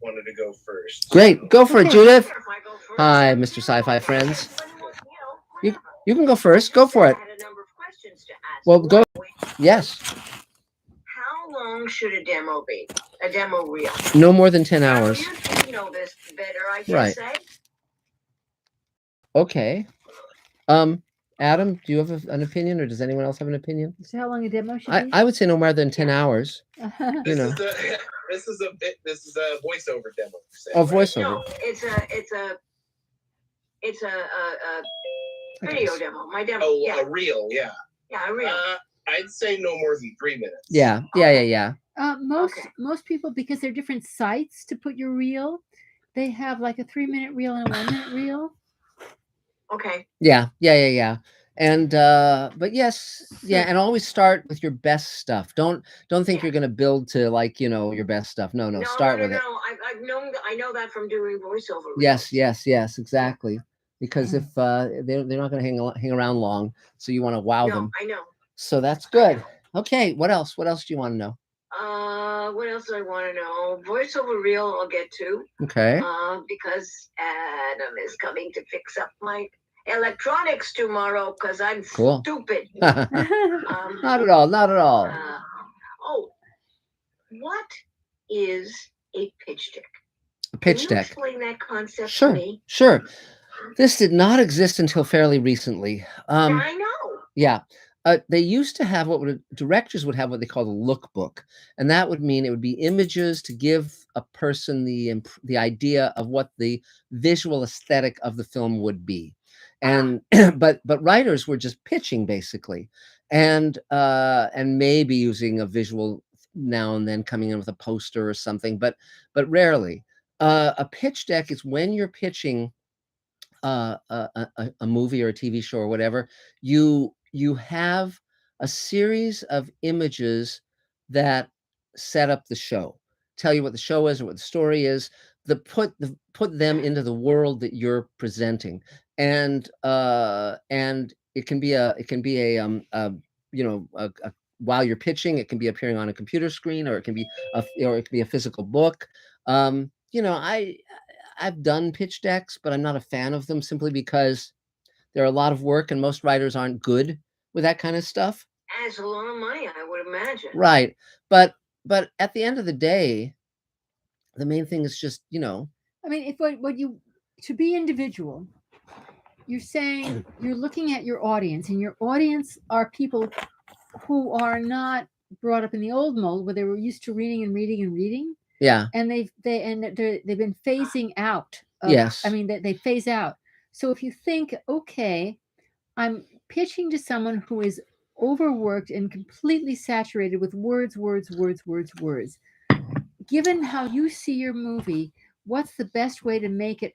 wanted to go first. Great, go for it, Okay. Judith. If I go first, Hi, then, Mr. Sci-Fi friends. You whatever. you can go I first. just Go for said it. I had a number of questions to ask. Well, go. Like, Yes, how long should a demo be? A demo reel? no more than 10 Now, hours. you know this better, I guess. Right. Okay. Adam, do you have an opinion, or does anyone else have an opinion? So how long a demo should be? I would say no more than 10 hours. You This know, is a this is a voiceover demo. you're saying, oh, right? voiceover. No, it's a video demo. My demo. Oh, yeah. a reel, yeah. Yeah, a reel. I'd say no more than 3 minutes. Yeah. Most people, because they're different sites to put your reel, they have like a 3-minute reel and a 1-minute reel. Okay. Yeah. And but yes, yeah, and always start with your best stuff. Don't think you're gonna build to, like, your best stuff. No, start with it. No. I know that from doing voiceover reels. Yes, exactly. Because if they're not gonna hang around long, so you want to wow them. I know. So that's good. Okay, what else? What else do you want to know? What else do I want to know? Voiceover reel I'll get to. Okay. Because Adam is coming to fix up my electronics tomorrow because I'm stupid. Not at all. What is a pitch deck? A pitch Can you deck. explain that concept to me? Sure. This did not exist until fairly recently. I know. Yeah. They used to have directors would have what they call the lookbook, and that would mean it would be images to give a person the idea of what the visual aesthetic of the film would be, and but writers were just pitching basically, and maybe using a visual now and then, coming in with a poster or something, but rarely. A pitch deck is when you're pitching a movie or a TV show or whatever. You have a series of images that set up the show, tell you what the show is or what the story is, that put them into the world that you're presenting, and it can be while you're pitching, it can be appearing on a computer screen, or it can be a physical book. I've done pitch decks, but I'm not a fan of them, simply because they're a lot of work, and most writers aren't good with that kind of stuff. And it's a lot of money, I would imagine. Right. But at the end of the day, the main thing is just, I mean, if what you to be individual, you're saying you're looking at your audience, and your audience are people who are not brought up in the old mold where they were used to reading and reading and reading. Yeah. And they've been phasing out. Yes. I mean, they phase out. So if you think, okay, I'm pitching to someone who is overworked and completely saturated with words. Given how you see your movie, what's the best way to make it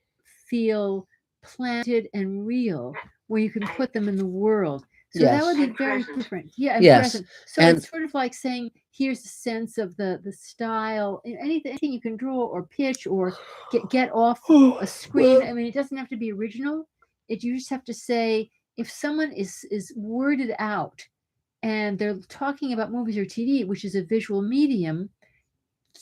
feel planted and real, where you can put them in the world? So that would be very different. Yeah, and present. So it's sort of like saying, here's a sense of the style, anything you can draw or pitch or get off a screen. I mean, it doesn't have to be original. You just have to say, if someone is worded out and they're talking about movies or TV, which is a visual medium,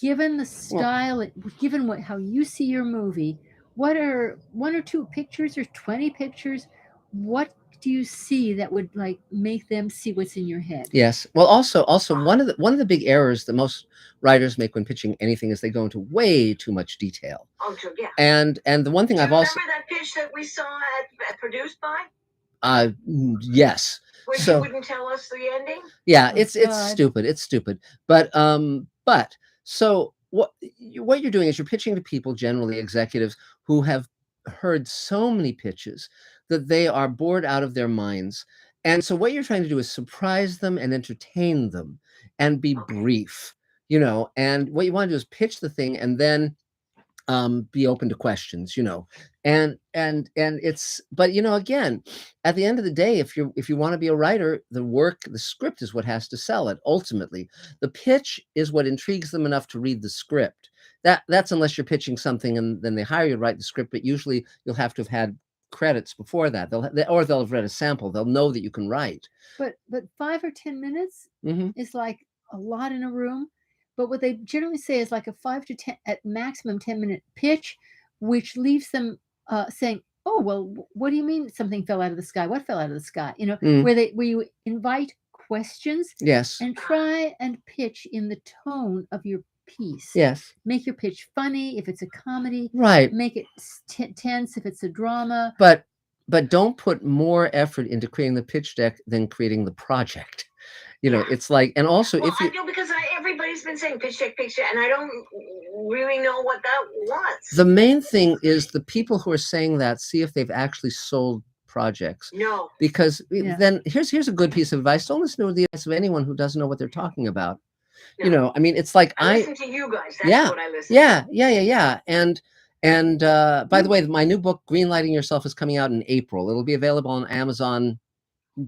given the style, given how you see your movie, what are 1 or 2 pictures or 20 pictures? What do you see that would make them see what's in your head? Yes. Well, also one of the big errors that most writers make when pitching anything is they go into way too much detail. Oh, true, yeah. And the one thing I've also remember that pitch that we saw at Produced By? Yes. Where you wouldn't tell us the ending? Yeah, it's stupid. It's stupid. But so what you're doing is you're pitching to people, generally executives, who have heard so many pitches that they are bored out of their minds. And so what you're trying to do is surprise them and entertain them and be brief, and what you want to do is pitch the thing and then be open to questions, and it's, but again, at the end of the day, if you want to be a writer, the script is what has to sell it. Ultimately, the pitch is what intrigues them enough to read the script. That's unless you're pitching something and then they hire you to write the script, but usually you'll have to have had credits before that. They'll have read a sample. They'll know that you can write. But 5 or 10 minutes is like a lot in a room. But what they generally say is like a 5 to 10, at maximum 10-minute pitch, which leaves them saying, "Oh, well, what do you mean something fell out of the sky? What fell out of the sky?" You know, where you invite questions Yes. and try and pitch in the tone of your piece. Yes. Make your pitch funny if it's a comedy. Right. Make it tense if it's a drama. But don't put more effort into creating the pitch deck than creating the project. You know, it's like, and also Well, if you I know because everybody's been saying pitch deck, and I don't really know what that was. the main thing is the people who are saying that, see if they've actually sold projects. No. Because Yeah. then here's a good piece of advice. Don't listen to the advice of anyone who doesn't know what they're talking about. No. You know, I mean, it's like I listen to you guys. That's Yeah. what I listen yeah, to. yeah, yeah, yeah. And by the way, my new book, Greenlighting Yourself, is coming out in April. It'll be available on Amazon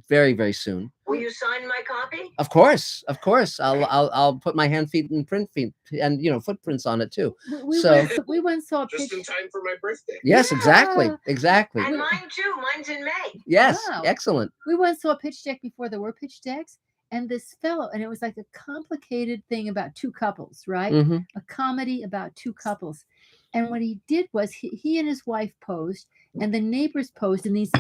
very, very soon. Will you sign my copy? Of course, of course. I'll put my hand, feet, and print feet, and you know, footprints on it too. We once saw a Just in pitch. time for my birthday. Yes, exactly, Yeah. exactly. And mine too. Mine's in May. Yes, Wow. excellent. We once saw a pitch deck before there were pitch decks, and this fellow, and it was like a complicated thing about two couples, right? Mhm. A comedy about two couples. And what he did was he and his wife posed, and the neighbors posed in these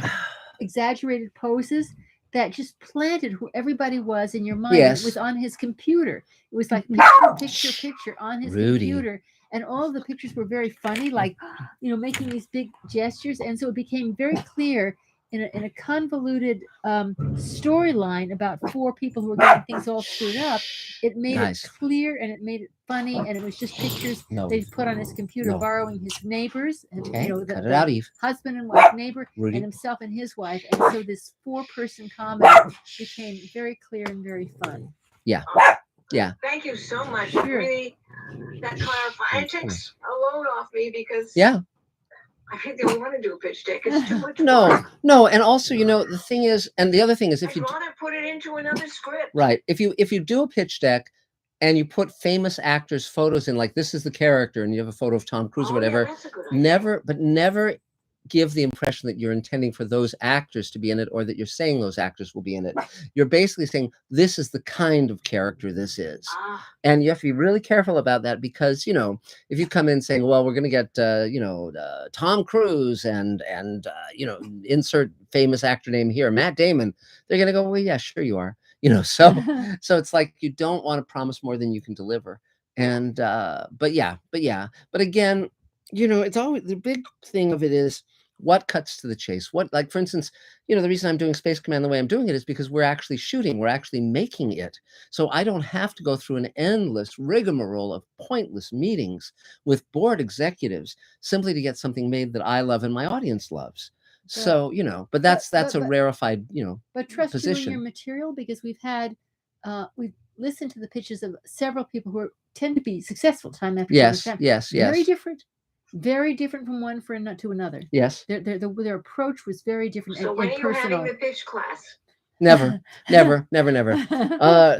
exaggerated poses that just planted who everybody was in your mind. Yes. It was on his computer. It was like picture on his Rudy. computer. And all of the pictures were very funny, like, you know, making these big gestures. And so it became very clear in a convoluted storyline about four people who were getting things all screwed up. It made Nice. it clear, and it made it funny, and it was just pictures No. they put on his computer, No. borrowing his neighbors, and Okay, you know, cut it the out, Eve. husband and wife neighbor, Rudy. and himself and his wife. And so this four-person comedy became very clear and very fun. Yeah. Yeah. Thank you so much. Sure. Really, that clarifies. It takes a load off me because Yeah. I think they don't want to do a pitch deck. It's too much No, work. no, and also, you know, the thing is, and the other thing is, if I'd you rather put it into another script. right, if you do a pitch deck and you put famous actors' photos in, like this is the character, and you have a photo of Tom Cruise or Oh, whatever, yeah, that's a good idea. never give the impression that you're intending for those actors to be in it, or that you're saying those actors will be in it. You're basically saying this is the kind of character this is. Ah, And you have to be really careful about that, because, you know, if you come in saying, well, we're going to get, Tom Cruise and you know, insert famous actor name here, Matt Damon, they're going to go, well, yeah, sure you are. You know, so it's like, you don't want to promise more than you can deliver. And, but again, you know, it's always, the big thing of it is what cuts to the chase. What, like, for instance, you know, the reason I'm doing Space Command the way I'm doing it is because we're actually shooting, we're actually making it. So I don't have to go through an endless rigmarole of pointless meetings with board executives simply to get something made that I love and my audience loves. So, you know, but that's a rarefied, you know, But trust you in position. your material, because we've listened to the pitches of several people who tend to be successful time after Yes, time. yes, Very different from one to another. yes. Their approach was very different so and, when and are you having personal. the pitch class? Never.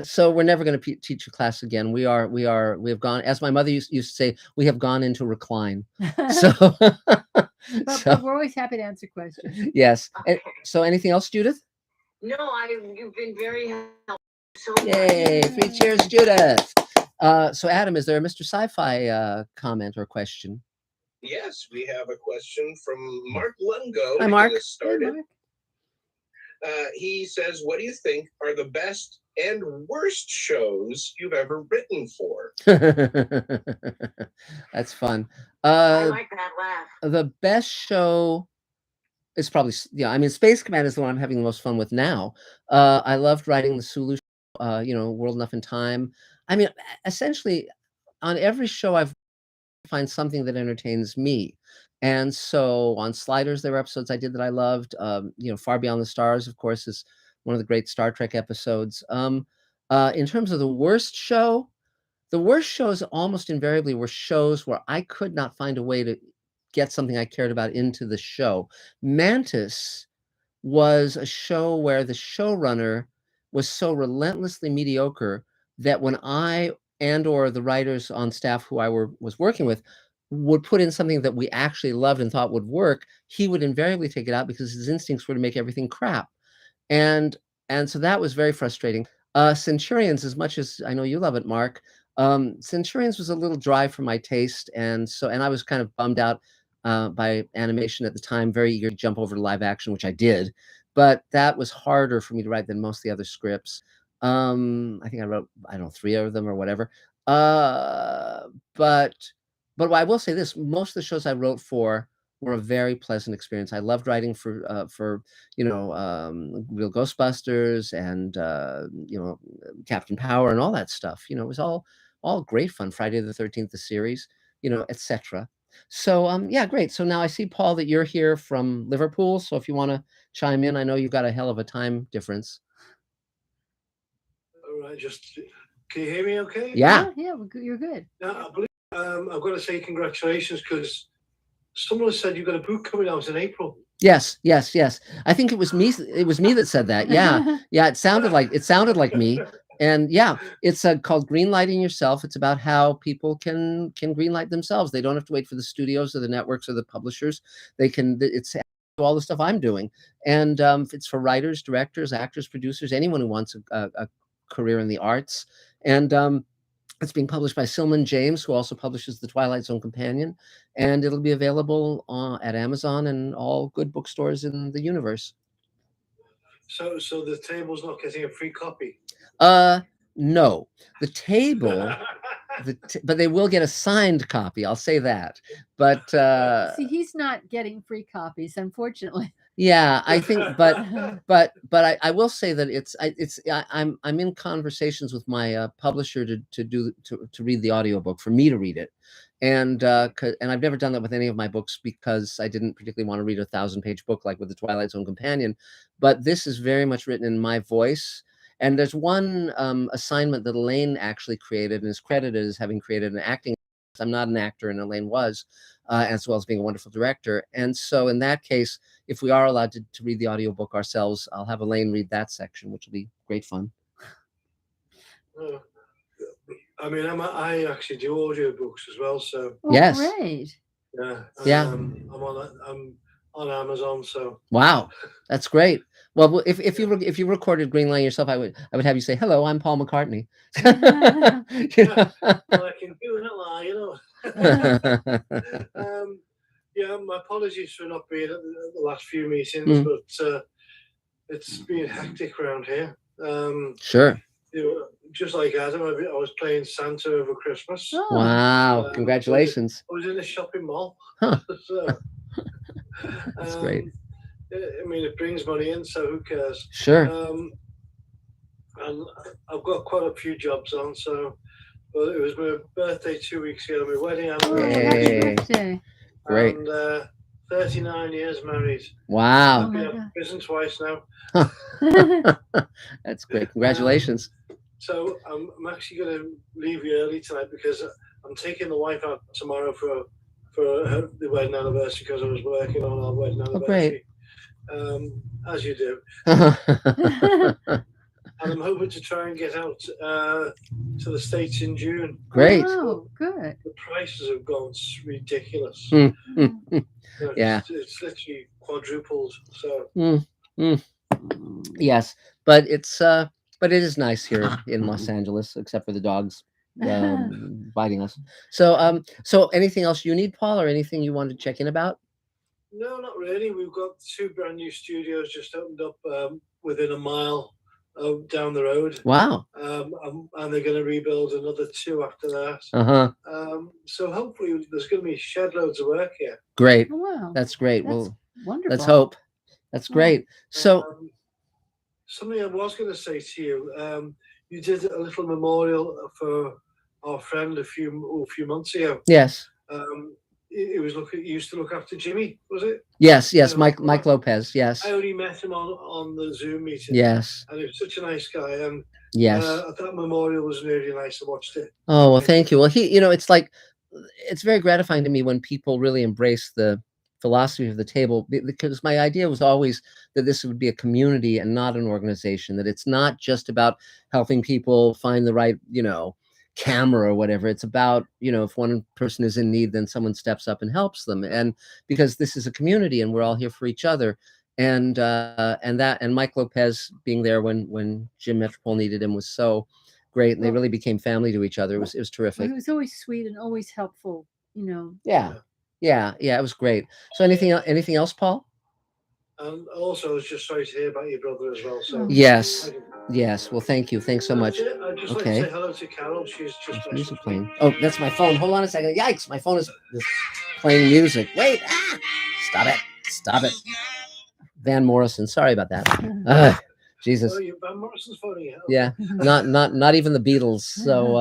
So we're never going to teach a class again. We have gone, as my mother used to say, we have gone into recline. So, but we're always happy to answer questions. yes. Okay. So anything else, Judith? No, you've been very helpful. So Yay, 3 cheers, Judith. So Adam, is there a Mr. Sci-Fi comment or question? Yes, we have a question from Mark Lungo. Hi, Mark. To get us started. Hey, Mark. He says, what do you think are the best and worst shows you've ever written for? That's fun. I like that laugh. The best show is probably, I mean, Space Command is the one I'm having the most fun with now. I loved writing the Sulu, World Enough in Time. I mean, essentially, on every show I've find something that entertains me. And so on Sliders, there were episodes I did that I loved. Far Beyond the Stars, of course, is one of the great Star Trek episodes. In terms of the worst shows almost invariably were shows where I could not find a way to get something I cared about into the show. Mantis was a show where the showrunner was so relentlessly mediocre that when I or the writers on staff who I was working with would put in something that we actually loved and thought would work, he would invariably take it out because his instincts were to make everything crap. And so that was very frustrating. Centurions, as much as I know you love it, Mark, Centurions was a little dry for my taste, and I was kind of bummed out by animation at the time, very eager to jump over to live action, which I did, but that was harder for me to write than most of the other scripts. I think I wrote, I don't know, 3 of them or whatever. Uh, but I will say this: most of the shows I wrote for were a very pleasant experience. I loved writing for Real Ghostbusters and Captain Power and all that stuff. It was all great fun. Friday the 13th, the series, etc. So yeah, great. So now I see, Paul, that you're here from Liverpool. So if you want to chime in, I know you've got a hell of a time difference. All right, can you hear me okay? Yeah. Yeah, you're good. Now, I believe I've got to say congratulations, because someone said you've got a book coming out in April. Yes. I think it was me. It was me that said that. Yeah. It sounded like me. And yeah, it's called Greenlighting Yourself. It's about how people can greenlight themselves. They don't have to wait for the studios or the networks or the publishers. It's all the stuff I'm doing. And it's for writers, directors, actors, producers, anyone who wants a career in the arts. And it's being published by Silman James, who also publishes The Twilight Zone Companion, and it'll be available at Amazon and all good bookstores in the universe. So the table's not getting a free copy? No, the table, but they will get a signed copy. I'll say that. But see, he's not getting free copies, unfortunately. Yeah, I think, but I will say that I'm in conversations with my publisher to read the audiobook, for me to read it, and I've never done that with any of my books, because I didn't particularly want to read a 1,000-page book like with The Twilight Zone Companion, but this is very much written in my voice. And there's one assignment that Elaine actually created and is credited as having created an acting. I'm not an actor, and Elaine was, as well as being a wonderful director. And so in that case, if we are allowed to read the audiobook ourselves, I'll have Elaine read that section, which will be great fun. I mean, I actually do audiobooks as well, so. Oh, yes. Great. Yeah. I'm on Amazon, so. Wow, that's great. Well, if you recorded Greenlight Yourself, I would have you say, "Hello, I'm Paul McCartney." Well, I can do it now, yeah, my apologies for not being at the last few meetings, but it's been hectic around here. Sure. Just like Adam, I was playing Santa over Christmas. Oh. Wow, congratulations. I was in a shopping mall. Huh. So, that's great. I mean, it brings money in, so who cares? Sure. And I've got quite a few jobs on, so. Well, it was my birthday 2 weeks ago, my wedding anniversary. Great. And 39 years married. Wow. I've been out of prison twice now. That's great. Congratulations. So I'm actually going to leave you early tonight, because I'm taking the wife out tomorrow for the wedding anniversary, because I was working on our wedding anniversary. Oh, great. As you do. And I'm hoping to try and get out to the States in June. Great. Oh, good. The prices have gone ridiculous. Yeah. It's literally quadrupled. So. Yes, but it is nice here in Los Angeles, except for the dogs biting us. So anything else you need, Paul, or anything you wanted to check in about? No, not really. We've got 2 brand new studios just opened up within a mile down the road. Wow. And they're going to rebuild another 2 after that. So hopefully there's going to be shed loads of work here. Great. Oh, wow. That's great. That's wonderful. Let's hope. That's great. So something I was going to say to you, you did a little memorial for our friend a few months ago. Yes. He used to look after Jimmy, was it? Yes, Mike Lopez. Yes. I only met him on the Zoom meeting. Yes. And he was such a nice guy. And yes, that memorial was really nice. I watched it. Oh, well, thank you. Well, it's very gratifying to me when people really embrace the philosophy of the table, because my idea was always that this would be a community and not an organization, that it's not just about helping people find the right, camera or whatever. It's about, if one person is in need, then someone steps up and helps them. And because this is a community and we're all here for each other. And Mike Lopez being there when Jim Metropole needed him was so great, and they Well- really became family to each other. It was Well, terrific. he was always sweet and always helpful, you know. Yeah, it was great. So anything else, Paul? And also, I was just sorry to hear about your brother as well. So Yes. Well, thank you. Thanks so much. That's it. I'd just like to say hello to Carol. She's just There's music messaged me. playing. Oh, that's my phone. Hold on a second. Yikes! My phone is playing music. Wait! Stop it! Van Morrison. Sorry about that. Jesus. Oh, Van Morrison's phoning you. Okay. Yeah, not even the Beatles. So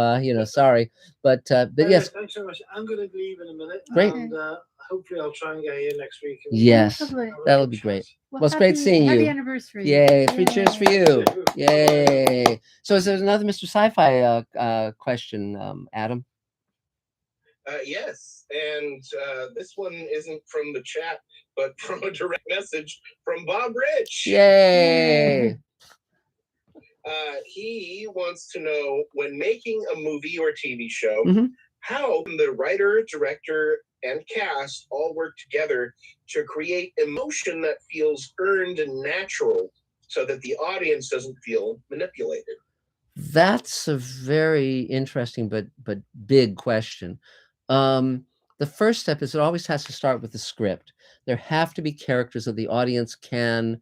sorry, but yes. Thanks so much. I'm going to leave in a minute. Great. And hopefully I'll try and get here next week. And Yes, Lovely. that'll be great. Well, it's great seeing happy you. Anniversary. Yay! 3 cheers for you. Yay. Yay! So is there another Mr. Sci-Fi question, Adam? Yes, and this one isn't from the chat, but from a direct message from Bob Rich. Yay! He wants to know, when making a movie or TV show, Mhm. how can the writer, director, and cast all work together to create emotion that feels earned and natural, so that the audience doesn't feel manipulated? That's a very interesting but big question. The first step is it always has to start with the script. There have to be characters that the audience can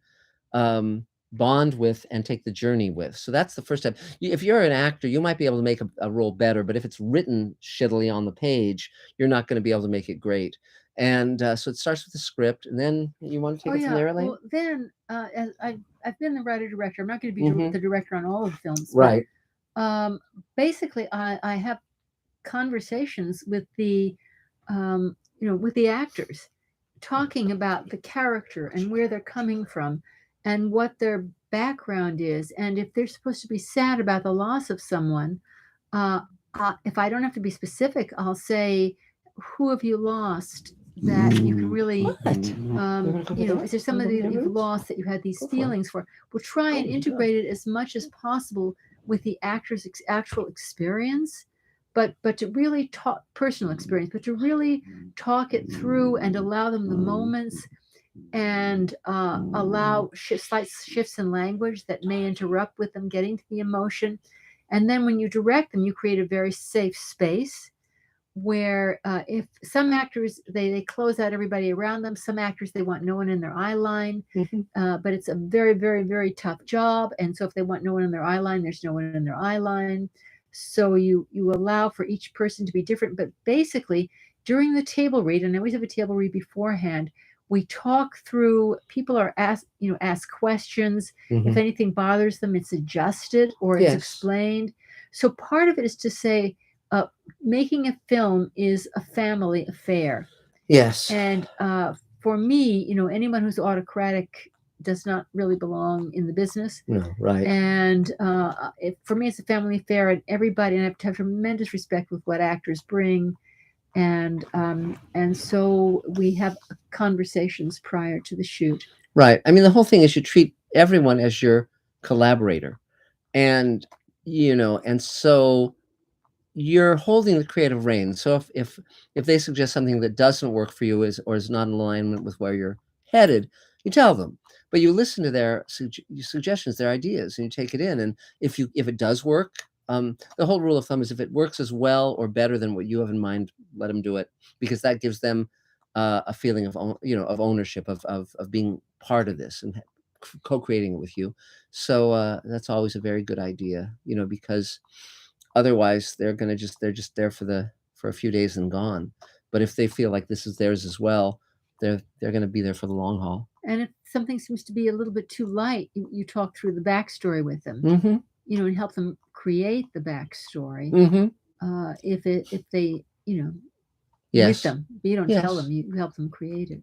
bond with and take the journey with. So that's the first step. If you're an actor, you might be able to make a role better, but if it's written shittily on the page, you're not going to be able to make it great. And so it starts with the script, and then you want to take it from there, Elaine? Well, then as I've been the writer director. I'm not going to be Mhm. the director on all of the films, Right. But, basically, I have conversations with the with the actors, talking about the character and where they're coming from and what their background is, and if they're supposed to be sad about the loss of someone. If I don't have to be specific, I'll say, who have you lost that you can really is there somebody that you've lost that you had these feelings for? We'll try and integrate it as much as possible with the actor's actual experience, but to really talk personal experience, but to really talk it through and allow them the moments, and allow slight shifts in language that may interrupt with them getting to the emotion. And then when you direct them, you create a very safe space where if some actors, they close out everybody around them. Some actors, they want no one in their eye line, but it's a very, very, very tough job. And so if they want no one in their eye line, there's no one in their eye line. So you allow for each person to be different. But basically, during the table read, and I always have a table read beforehand, we talk through, people are asked questions. If anything bothers them, it's adjusted or it's explained. So part of it is to say, making a film is a family affair. Yes. And for me, anyone who's autocratic does not really belong in the business. No, right. And for me, it's a family affair, and everybody, and I have to have tremendous respect with what actors bring. And so we have conversations prior to the shoot. Right. I mean, the whole thing is you treat everyone as your collaborator, and and so you're holding the creative reins. So if they suggest something that doesn't work for you or is not in alignment with where you're headed, you tell them. But you listen to their suggestions, their ideas, and you take it in. And if it does work, the whole rule of thumb is if it works as well or better than what you have in mind, let them do it, because that gives them a feeling of ownership of being part of this and co-creating it with you. So that's always a very good idea, because otherwise they're just there for a few days and gone. But if they feel like this is theirs as well, they're going to be there for the long haul. And if something seems to be a little bit too light, you talk through the backstory with them, and help them create the backstory. If they Yes. with them, but you don't tell them, you help them create it.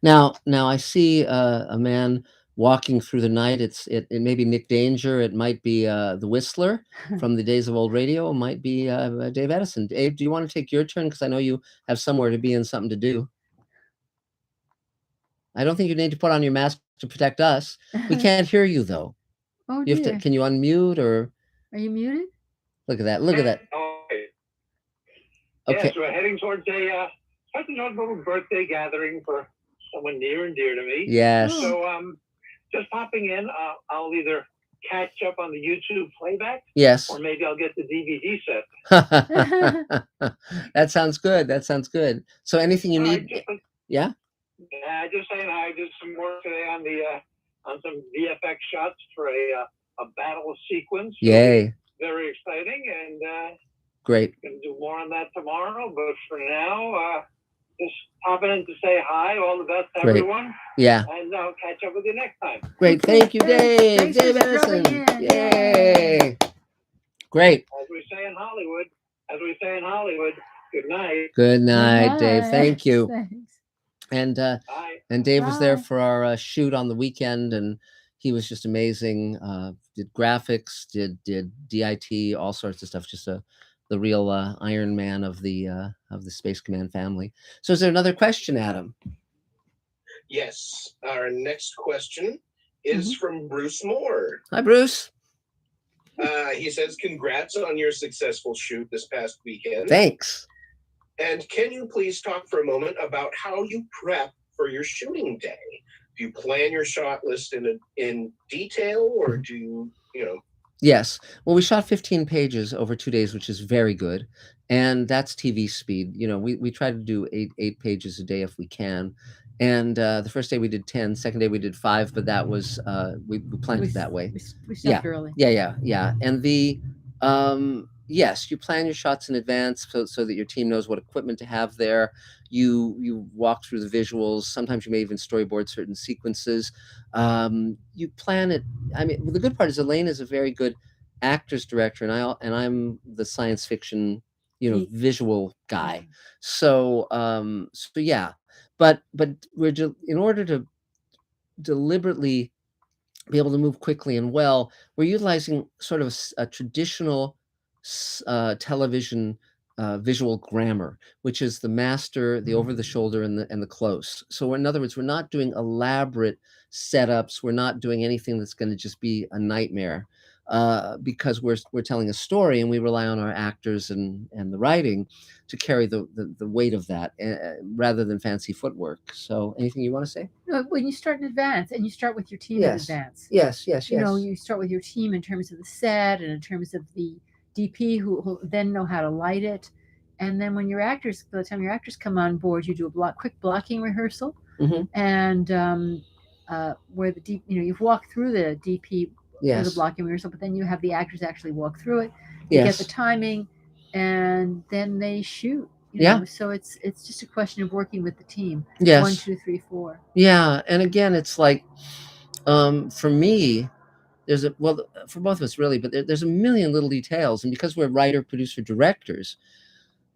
Now I see a man walking through the night. It may be Nick Danger. It might be the Whistler from the days of old radio. It might be Dave Edison. Dave, do you want to take your turn? Because I know you have somewhere to be and something to do. I don't think you need to put on your mask to protect us. We can't hear you though. Oh You have dear. to. Can you unmute or? Are you muted? Look at that. Look at that. Okay. Yes, we're heading towards a little birthday gathering for someone near and dear to me. Yes. So just popping in. I'll either catch up on the YouTube playback. Yes. Or maybe I'll get the DVD set. That sounds good. That sounds good. So anything you need? Yeah. Yeah, just saying, I did some work today on the on some VFX shots for a battle sequence. Yay! Very exciting, and great. Gonna do more on that tomorrow. But for now, just popping in to say hi. All the best to everyone. Yeah. And I'll catch up with you next time. Great. Thank you, Dave. Thanks Dave for Edison. dropping in. Yay! Great. As we say in Hollywood, good night. Good night, Dave. Bye. Thank you. Thanks. And Dave was there for our shoot on the weekend, and he was just amazing. Did graphics, did DIT, all sorts of stuff. Just the real Iron Man of the Space Command family. So, is there another question, Adam? Yes. Our next question is from Bruce Moore. Hi, Bruce. He says, "Congrats on your successful shoot this past weekend." Thanks. And can you please talk for a moment about how you prep for your shooting day? Do you plan your shot list in detail, or do you Yes. Well, we shot 15 pages over 2 days, which is very good. And that's TV speed. We try to do eight pages a day if we can. And the first day we did 10, second day we did 5, but that was, we planned it that way. We stopped early. Yeah. And yes, you plan your shots in advance so that your team knows what equipment to have there. You walk through the visuals. Sometimes you may even storyboard certain sequences. You plan it. I mean, the good part is Elaine is a very good actors director, and I'm the science fiction, visual guy. So yeah, but we're in order to deliberately be able to move quickly and well, we're utilizing sort of a traditional television visual grammar, which is the master, the over the shoulder, and the close. So in other words, we're not doing elaborate setups. We're not doing anything that's going to just be a nightmare, because we're telling a story, and we rely on our actors and the writing to carry the weight of that, rather than fancy footwork. So anything you want to say? When you start in advance, and you start with your team in advance. Yes. You start with your team in terms of the set and in terms of the DP who then know how to light it. And then when by the time your actors come on board, you do a quick blocking rehearsal. And where the you've walked through the DP for the blocking rehearsal, but then you have the actors actually walk through it. You get the timing, and then they shoot. So it's just a question of working with the team. 1, 2, 3, 4. Yeah, and again, it's like, for me, for both of us really, but there's a million little details, and because we're writer, producer, directors,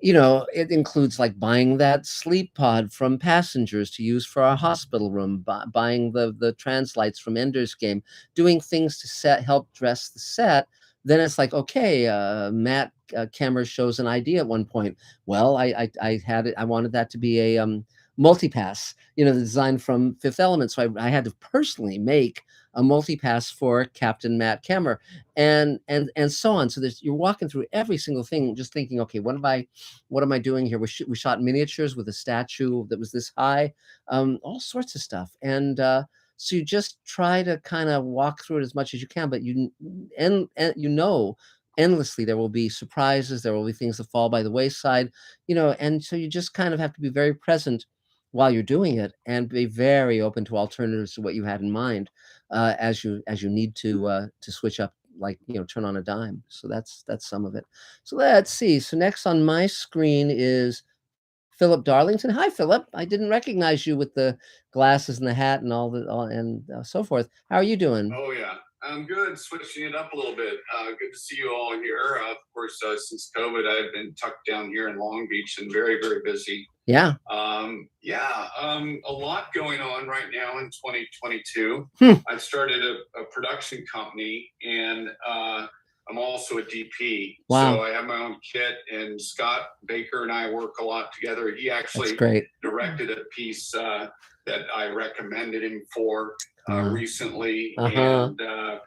it includes like buying that sleep pod from Passengers to use for our hospital room, buying the translights from Ender's Game, doing things to help dress the set. Then it's like, okay, Matt Kemmer shows an idea at one point. Well, I had it. I wanted that to be a multipass, the design from Fifth Element. So I had to personally make a multipass for Captain Matt Kemmer, and so on. So you're walking through every single thing, just thinking, okay, what am I doing here? We shot miniatures with a statue that was this high, all sorts of stuff. And so you just try to kind of walk through it as much as you can, but endlessly there will be surprises, there will be things that fall by the wayside, and so you just kind of have to be very present while you're doing it, and be very open to alternatives to what you had in mind, as you need to switch up, like turn on a dime. So that's some of it. So let's see. So next on my screen is Philip Darlington. Hi, Philip. I didn't recognize you with the glasses and the hat and so forth. How are you doing? Oh yeah, I'm good. Switching it up a little bit. Good to see you all here. Of course, since COVID, I've been tucked down here in Long Beach and very, very busy. Yeah. A lot going on right now in 2022. I've started a production company, and I'm also a DP. Wow. So I have my own kit, and Scott Baker and I work a lot together. He actually directed a piece that I recommended him for recently, and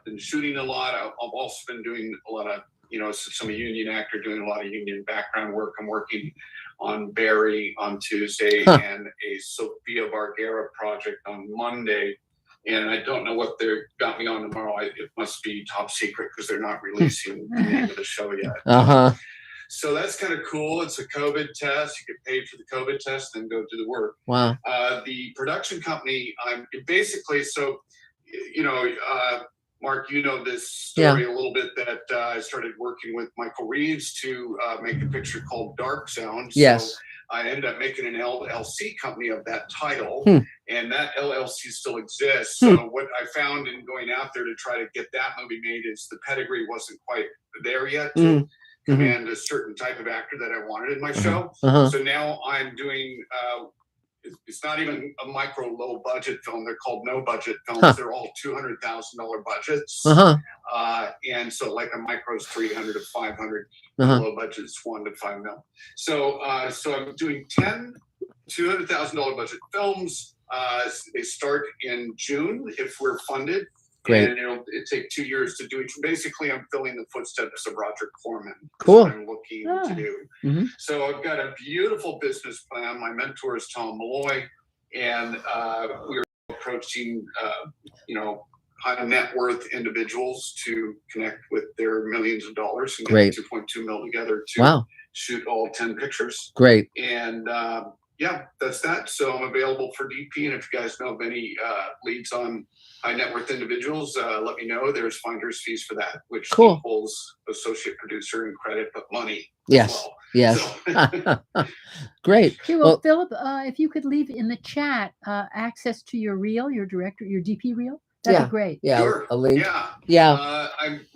been shooting a lot. I've also been doing a lot of, since I'm a union actor, doing a lot of union background work. I'm working on Barry on Tuesday and a Sofia Vergara project on Monday. and I don't know what they're got me on tomorrow. It must be top secret because they're not releasing the name of the show yet. So that's kind of cool. It's a COVID test. You get paid for the COVID test, then go do the work. Wow. The production company, I'm basically, so, you know, Mark, you know this story a little bit, that I started working with Michael Reeves to make a picture called Dark Zone. Yes. So I ended up making an LLC company of that title, and that LLC still exists. So what I found in going out there to try to get that movie made is the pedigree wasn't quite there yet to command a certain type of actor that I wanted in my show. So now I'm doing, it's not even a micro low budget film. They're called no budget films. They're all $200,000 budgets. And so like a micro is 300 to 500. Low budget is 1 to 5 mil. So I'm doing 10 $200,000 budget films. They start in June if we're funded. Great. And it'll take 2 years to do it. Basically, I'm filling the footsteps of Roger Corman. Cool. What I'm looking to do. So I've got a beautiful business plan. My mentor is Tom Malloy, and we're approaching, you know, high net worth individuals to connect with their millions of dollars and get 2.2 mil together to shoot all 10 pictures. Great. And yeah, that's that. So I'm available for DP, and if you guys know of any leads on high net worth individuals, let me know. There's finder's fees for that, which equals associate producer and credit, but money. Yes. As well. Yes. So. Great. Okay, well, Philip, if you could leave in the chat access to your reel, your director, your DP reel, that'd be great. Yeah. Sure. A link. Yeah. I'm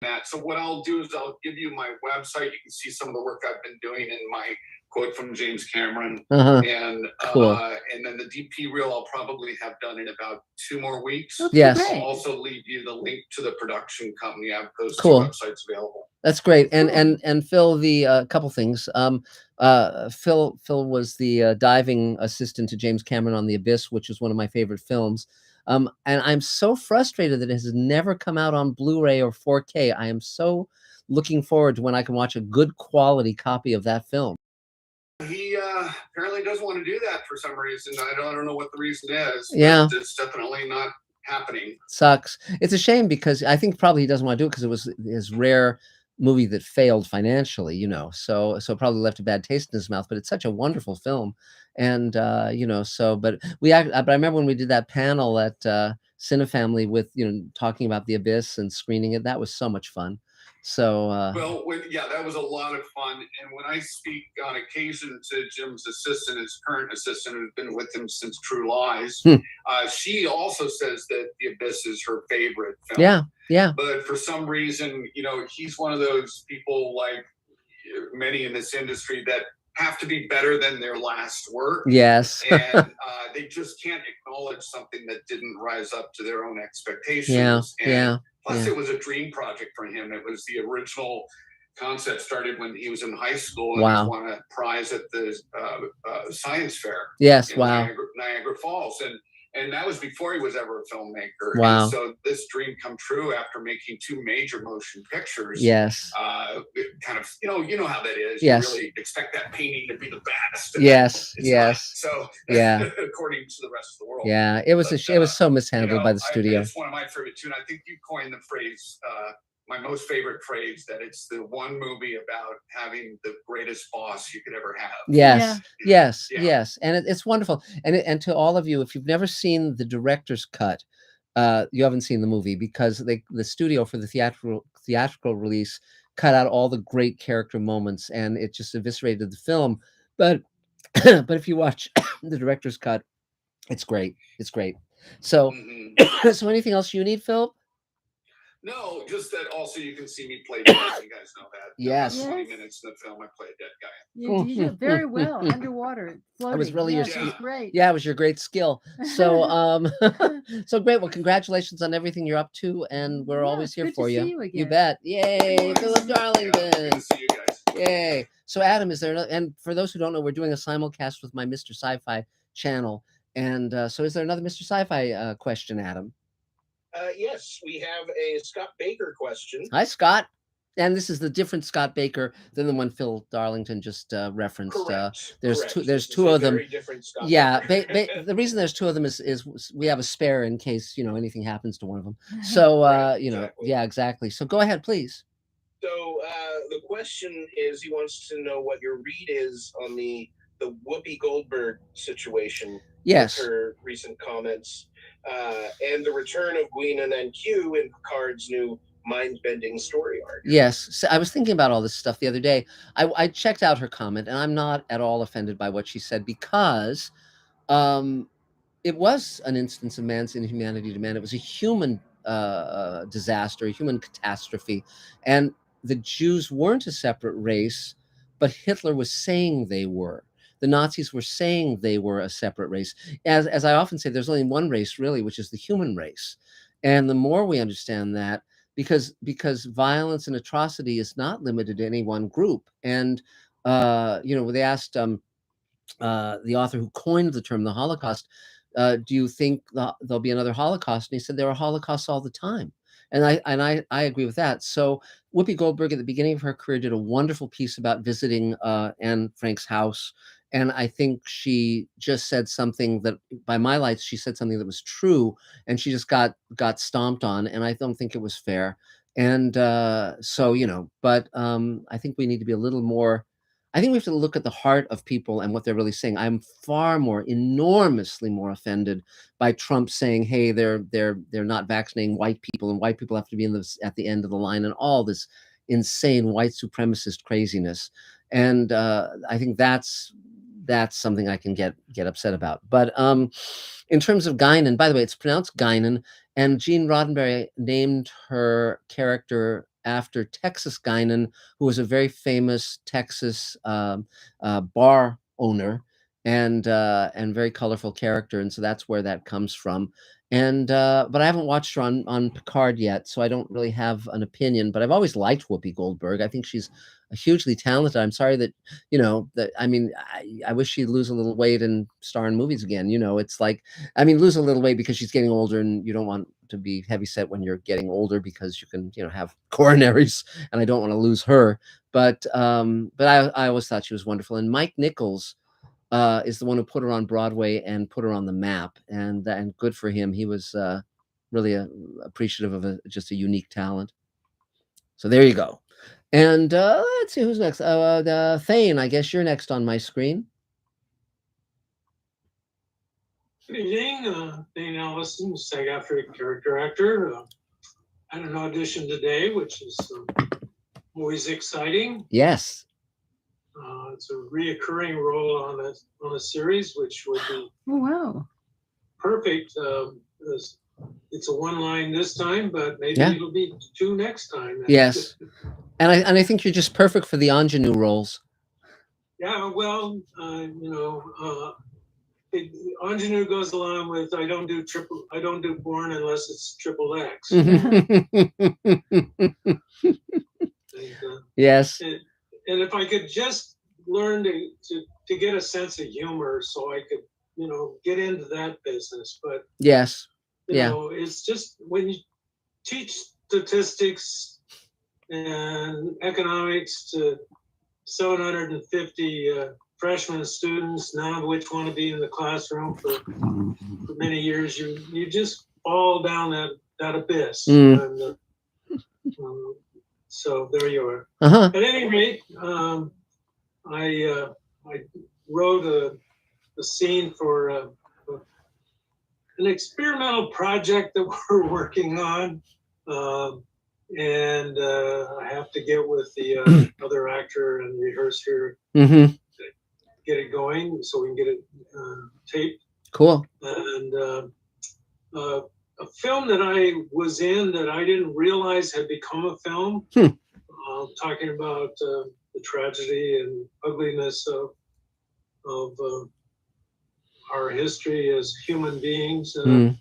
that. So what I'll do is I'll give you my website. You can see some of the work I've been doing in my quote from James Cameron, and and then the DP reel I'll probably have done in about 2 more weeks. Yes. I'll also leave you the link to the production company. I have those 2 websites available. That's great. And Phil, the couple things. Phil was the diving assistant to James Cameron on The Abyss, which is one of my favorite films. And I'm so frustrated that it has never come out on Blu-ray or 4K. I am so looking forward to when I can watch a good quality copy of that film. He apparently doesn't want to do that for some reason. I don't know what the reason is. Yeah. But it's definitely not happening. Sucks. It's a shame because I think probably he doesn't want to do it because it was his rare movie that failed financially, you know, so it probably left a bad taste in his mouth, but it's such a wonderful film. And, you know, so, but I remember when we did that panel at Cinefamily with, you know, talking about The Abyss and screening it, that was so much fun. So well, that was a lot of fun. And when I speak on occasion to Jim's assistant, his current assistant, who's been with him since True Lies, she also says that The Abyss is her favorite film. Yeah. But for some reason, you know, he's one of those people, like many in this industry, that have to be better than their last work. Yes. And they just can't acknowledge something that didn't rise up to their own expectations. Plus, it was a dream project for him. It was the original concept started when he was in high school and he won a prize at the science fair. Yes, in Niagara Falls. And that was before he was ever a filmmaker. Wow. And so this dream come true after making 2 major motion pictures. Yes. Kind of, you know how that is. Yes. You really expect that painting to be the best. Yes. Yes. So yeah. According to the rest of the world. Yeah. It was it was so mishandled by the studio. It's one of my favorite too. And I think you coined the phrase, my most favorite phrase, that it's the one movie about having the greatest boss you could ever have. Yes, yes. And it's wonderful. And to all of you, if you've never seen the director's cut, you haven't seen the movie, because the studio for the theatrical release cut out all the great character moments and it just eviscerated the film. But if you watch the director's cut, it's great. It's great. So so anything else you need, Phil? No, just that also you can see me play dead. You guys know that. Yes. 20 minutes in the film, I play a dead guy. You did very well underwater. Floating. It was really your great. Yeah, it was your great skill. So so great. Well, congratulations on everything you're up to, and we're always here for you. See you again. You bet. Yay, Philip Darlington. Good to see you guys. Yay. So Adam, is there another, and for those who don't know, we're doing a simulcast with my Mr. Sci-Fi channel. And so is there another Mr. Sci-Fi question, Adam? Yes, we have a Scott Baker question. Hi, Scott. And this is the different Scott Baker than the one Phil Darlington just referenced. Correct. There's two of them. Yeah, Baker. the reason there's two of them is we have a spare in case, you know, anything happens to one of them. So Right, you know, exactly. yeah, exactly. So go ahead, please. So the question is, he wants to know what your read is on the Whoopi Goldberg situation. Yes. With her recent comments and the return of Guinan and Q in Picard's new mind-bending story arc. Yes, so I was thinking about all this stuff the other day. I checked out her comment, and I'm not at all offended by what she said, because it was an instance of man's inhumanity to man. It was a human disaster, a human catastrophe, and the Jews weren't a separate race, but Hitler was saying they were. The Nazis were saying they were a separate race. As I often say, there's only one race really, which is the human race. And the more we understand that, because violence and atrocity is not limited to any one group. And you know, they asked the author who coined the term the Holocaust, do you think there'll be another Holocaust? And he said there are Holocausts all the time. And I agree with that. So Whoopi Goldberg at the beginning of her career did a wonderful piece about visiting Anne Frank's house. And I think she just said something that, by my lights, she said something that was true, and she just got stomped on. And I don't think it was fair. And so, you know, but I think we need to be a little more, I think we have to look at the heart of people and what they're really saying. I'm far more, enormously more offended by Trump saying, "Hey, they're not vaccinating white people, and white people have to be at the end of the line," and all this insane white supremacist craziness. And I think that's something I can get upset about. But in terms of Guinan, by the way, it's pronounced Guinan, and Gene Roddenberry named her character after Texas Guinan, who was a very famous Texas bar owner and very colorful character, and so that's where that comes from. And but I haven't watched her on Picard yet, so I don't really have an opinion. But I've always liked Whoopi Goldberg. I think she's hugely talented. I'm sorry that, you know, that, I mean, I wish she'd lose a little weight and star in movies again. You know, it's like, I mean, lose a little weight because she's getting older, and you don't want to be heavyset when you're getting older, because you can, you know, have coronaries, and I don't want to lose her. But I always thought she was wonderful. And Mike Nichols is the one who put her on Broadway and put her on the map, and good for him. He was really appreciative of just a unique talent. So there you go. And let's see who's next. Thane, I guess you're next on my screen. Good evening, Thane Allison, SAG-AFTRA character actor. I had an audition today, which is always exciting. Yes. It's a reoccurring role on a series, which would be perfect. It's a one line this time, but maybe it'll be two next time. Yes. And I think you're just perfect for the ingenue roles. Yeah, well, you know, ingenue goes along with I don't do porn unless it's XXX. Yes. And if I could just learn to get a sense of humor, so I could, you know, get into that business. But yes, you know, it's just when you teach statistics and economics to 750 freshman students, none of which want to be in the classroom for many years, you just fall down that abyss. And, so there you are. At any rate, I wrote a scene for an experimental project that we're working on, and I have to get with the other actor and rehearse here, to get it going so we can get it taped. Cool. And a film that I was in that I didn't realize had become a film, talking about the tragedy and ugliness of our history as human beings. I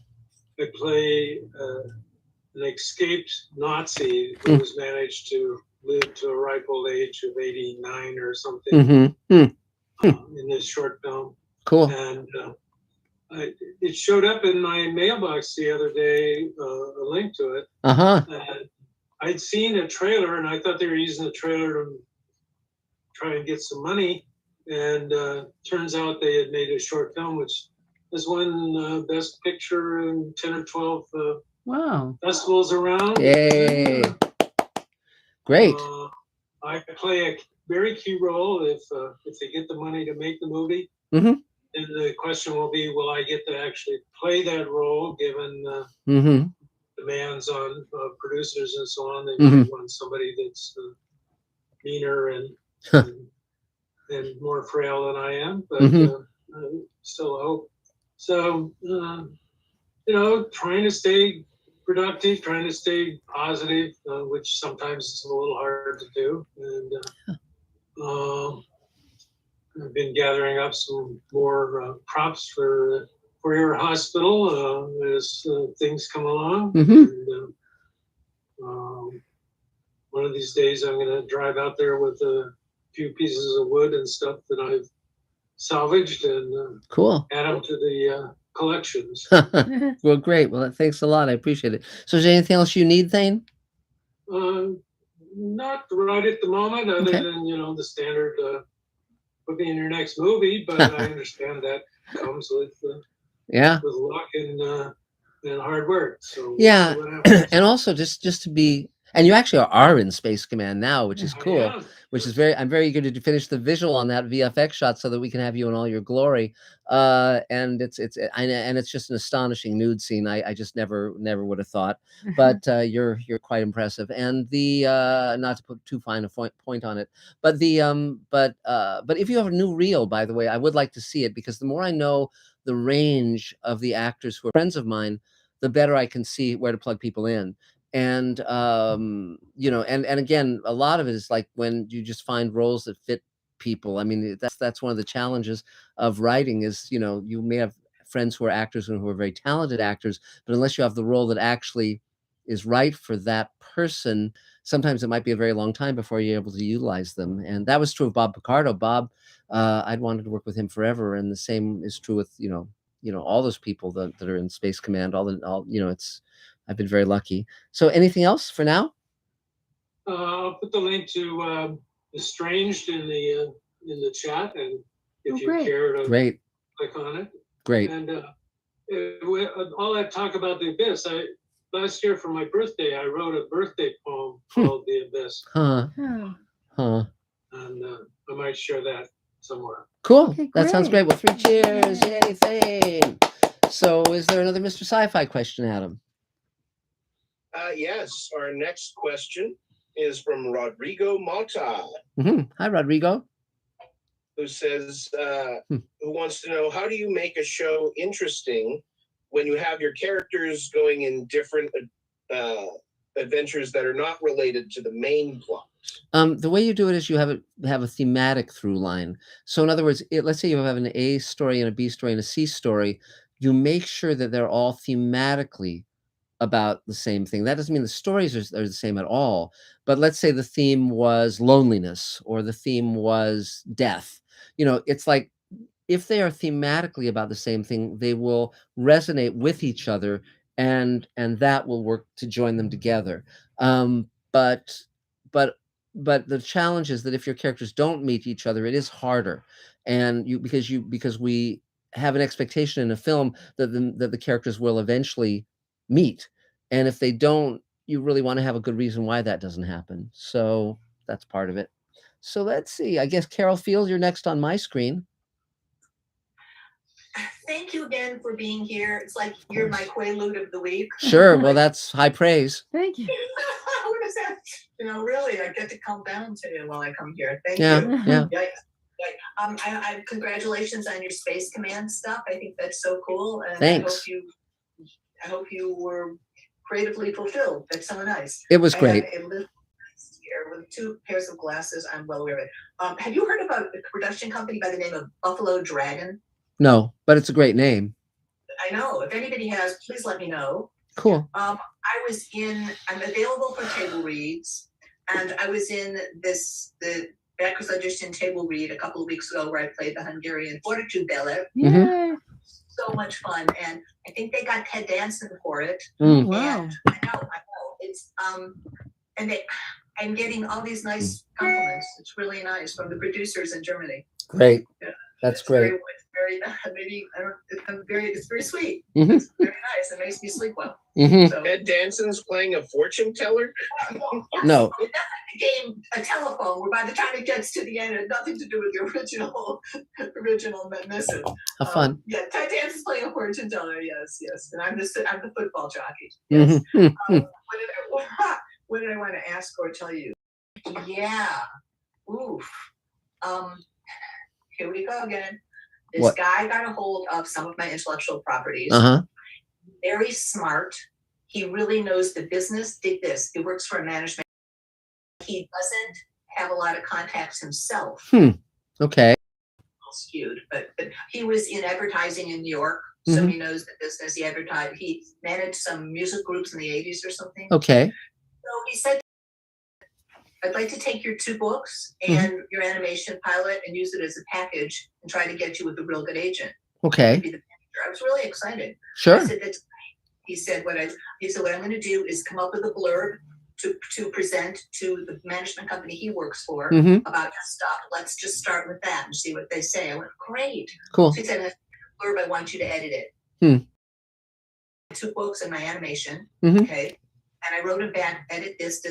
play an escaped Nazi who has managed to live to a ripe old age of 89 or something in this short film. Cool. And it showed up in my mailbox the other day, a link to it. And I'd seen a trailer, and I thought they were using the trailer to try and get some money. And turns out they had made a short film, which has won Best Picture in 10 or 12 wow. festivals around. Yay! Great. I play a very key role if they get the money to make the movie. Mm-hmm. And the question will be, will I get to actually play that role given Mm-hmm. demands on producers and so on? They Mm-hmm. might want somebody that's meaner and more frail than I am, but still hope. So, trying to stay productive, trying to stay positive, which sometimes is a little hard to do. And I've been gathering up some more props for your hospital as things come along. Mm-hmm. And, one of these days I'm going to drive out there with a few pieces of wood and stuff that I've salvaged and cool. Add them to the collections. Well, great. Well, thanks a lot. I appreciate it. So is there anything else you need, Thane? Not right at the moment, other than, the standard put me in your next movie, but I understand that comes with luck and hard work. So yeah, and also just to be, and you actually are in Space Command now, which is cool. Which is I'm very eager to finish the visual on that VFX shot so that we can have you in all your glory. And it's just an astonishing nude scene. I just never would have thought, but you're quite impressive. And the not to put too fine a point on it, but the but if you have a new reel, by the way, I would like to see it, because the more I know the range of the actors who are friends of mine, the better I can see where to plug people in. And and again, a lot of it is like when you just find roles that fit people. I mean, that's one of the challenges of writing is, you may have friends who are actors and who are very talented actors, but unless you have the role that actually is right for that person, sometimes it might be a very long time before you're able to utilize them. And that was true of Bob Picardo. Bob, I'd wanted to work with him forever, and the same is true with all those people that are in Space Command. I've been very lucky. So anything else for now? I'll put the link to Estranged in the chat, and if you care to click on it. Great. And all that talk about the abyss, last year for my birthday, I wrote a birthday poem called The Abyss. And I might share that somewhere. Cool. Okay, that sounds great. Well, 3 cheers. Yay, Thane. So is there another Mr. Sci-Fi question, Adam? Yes, our next question is from Rodrigo Mata. Hi, Rodrigo. Who says, who wants to know, how do you make a show interesting when you have your characters going in different adventures that are not related to the main plot? The way you do it is you have a thematic through line. So in other words, let's say you have an A story and a B story and a C story. You make sure that they're all thematically about the same thing. That doesn't mean the stories are the same at all, but let's say the theme was loneliness or the theme was death. It's like, if they are thematically about the same thing, they will resonate with each other, and that will work to join them together. But the challenge is that if your characters don't meet each other, it is harder, and because we have an expectation in a film that the characters will eventually meet, and if they don't, you really want to have a good reason why that doesn't happen. So that's part of it. So let's see, I guess Carol Field, you're next on my screen. Thank you again for being here. It's like you're my Quaalude of the week. Sure. Well, that's high praise. Thank you. What is that? Really, I get to come down to you while I come here. Thank you. Yeah. I congratulations on your Space Command stuff. I think that's so cool. And thanks. I hope you were creatively fulfilled. That's so nice. It was great. With 2 pairs of glasses, I'm well aware of it. Have you heard about a production company by the name of Buffalo Dragon? No, but it's a great name. I know. If anybody has, please let me know. Cool. I'm available for table reads, and I was in the Backers Audition table read a couple of weeks ago where I played the Hungarian Fortitude Ballet. Yeah. So much fun, and I think they got Ted Danson for it. Wow. And I know. It's I'm getting all these nice compliments. It's really nice from the producers in Germany. Great. Yeah. That's great. It's very sweet. Mm-hmm. It's very nice. It makes me sleep well. Mm-hmm. So, Ed Danson's playing a fortune teller? No. It's like a game, a telephone, where by the time it gets to the end, it had nothing to do with the original missive. How fun. Yeah, Ted Danson's playing a fortune teller. Yes, yes. And I'm the football jockey. Yes. Mm-hmm. What did I want to ask or tell you? Yeah. Oof. Here we go again. This guy got a hold of some of my intellectual properties. Very smart. He really knows the business. Did this. He works for a management. He doesn't have a lot of contacts himself. Okay. Skewed, but he was in advertising in New York, so he knows the business. He advertised. He managed some music groups in the 80s or something. Okay. So he said, I'd like to take your 2 books and your animation pilot and use it as a package and try to get you with a real good agent. Okay. I was really excited. Sure. I said, he said, what I'm going to do is come up with a blurb to present to the management company he works for about your stuff. Let's just start with that and see what they say. I went, great. Cool. So he said, blurb, I want you to edit it. 2 books and my animation. Okay. And I wrote him back, edit this.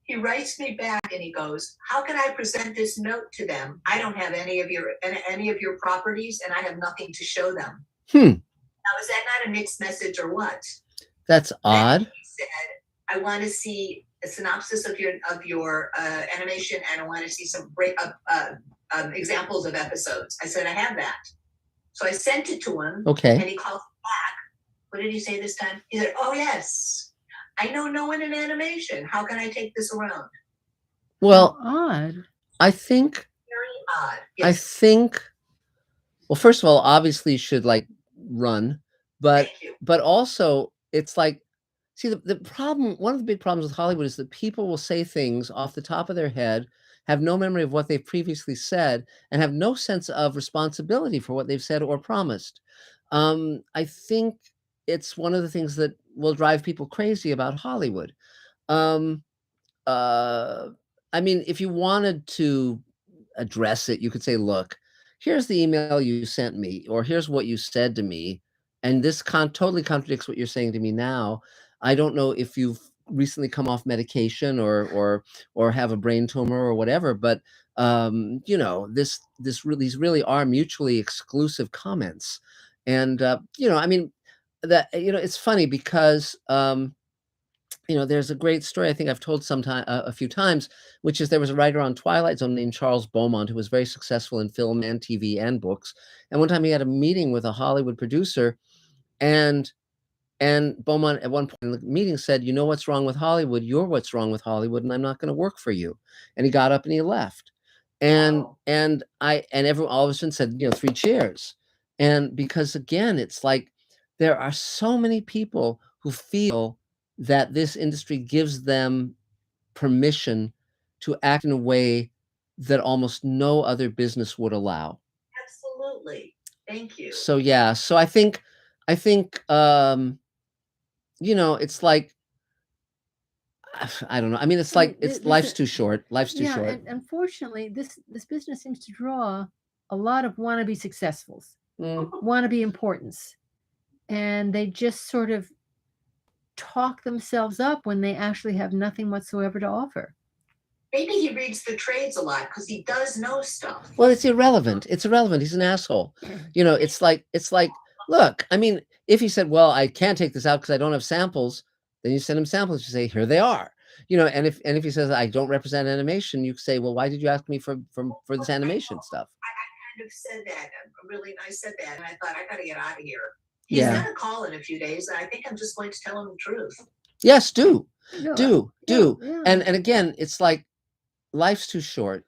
He writes me back and he goes, how can I present this note to them? I don't have any of your properties and I have nothing to show them. Now, is that not a mixed message or what? That's odd. He said, I want to see a synopsis of your animation and I want to see some examples of episodes. I said, I have that. So I sent it to him. Okay. And he called back. What did he say this time? He said, oh, yes. I know no one in animation. How can I take this around? Well, odd. I think. Very odd. Yes. I think. Well, first of all, obviously you should run, but also it's see the problem. One of the big problems with Hollywood is that people will say things off the top of their head, have no memory of what they've previously said, and have no sense of responsibility for what they've said or promised. I think it's one of the things that will drive people crazy about Hollywood. I mean, if you wanted to address it, you could say, look, here's the email you sent me, or here's what you said to me, and this totally contradicts what you're saying to me now. I don't know if you've recently come off medication or have a brain tumor or whatever, but these really are mutually exclusive comments. And I mean, it's funny because there's a great story I think I've told a few times, which is there was a writer on Twilight Zone named Charles Beaumont who was very successful in film and TV and books. And one time he had a meeting with a Hollywood producer, and Beaumont at one point in the meeting said, you know what's wrong with Hollywood? You're what's wrong with Hollywood, and I'm not going to work for you. And he got up and he left. And everyone all of a sudden said, 3 cheers. And because again, it's like there are so many people who feel that this industry gives them permission to act in a way that almost no other business would allow. Absolutely. Thank you. So yeah, so I think it's like, I don't know. I mean, it's like life's too short. Life's too short. And unfortunately, this business seems to draw a lot of wannabe successfuls, wannabe importance, and they just sort of talk themselves up when they actually have nothing whatsoever to offer. Maybe he reads the trades a lot because he does know stuff. Well, it's irrelevant. It's irrelevant. He's an asshole. It's like, look, I mean, if he said, well, I can't take this out because I don't have samples, then you send him samples. You say, here they are. And if he says, I don't represent animation, you say, well, why did you ask me for this animation stuff? I kind of said that. I said that, and I thought, I got to get out of here. He's going to call in a few days, and I think I'm just going to tell him the truth. Yes, do. Yeah. And again, it's like, life's too short.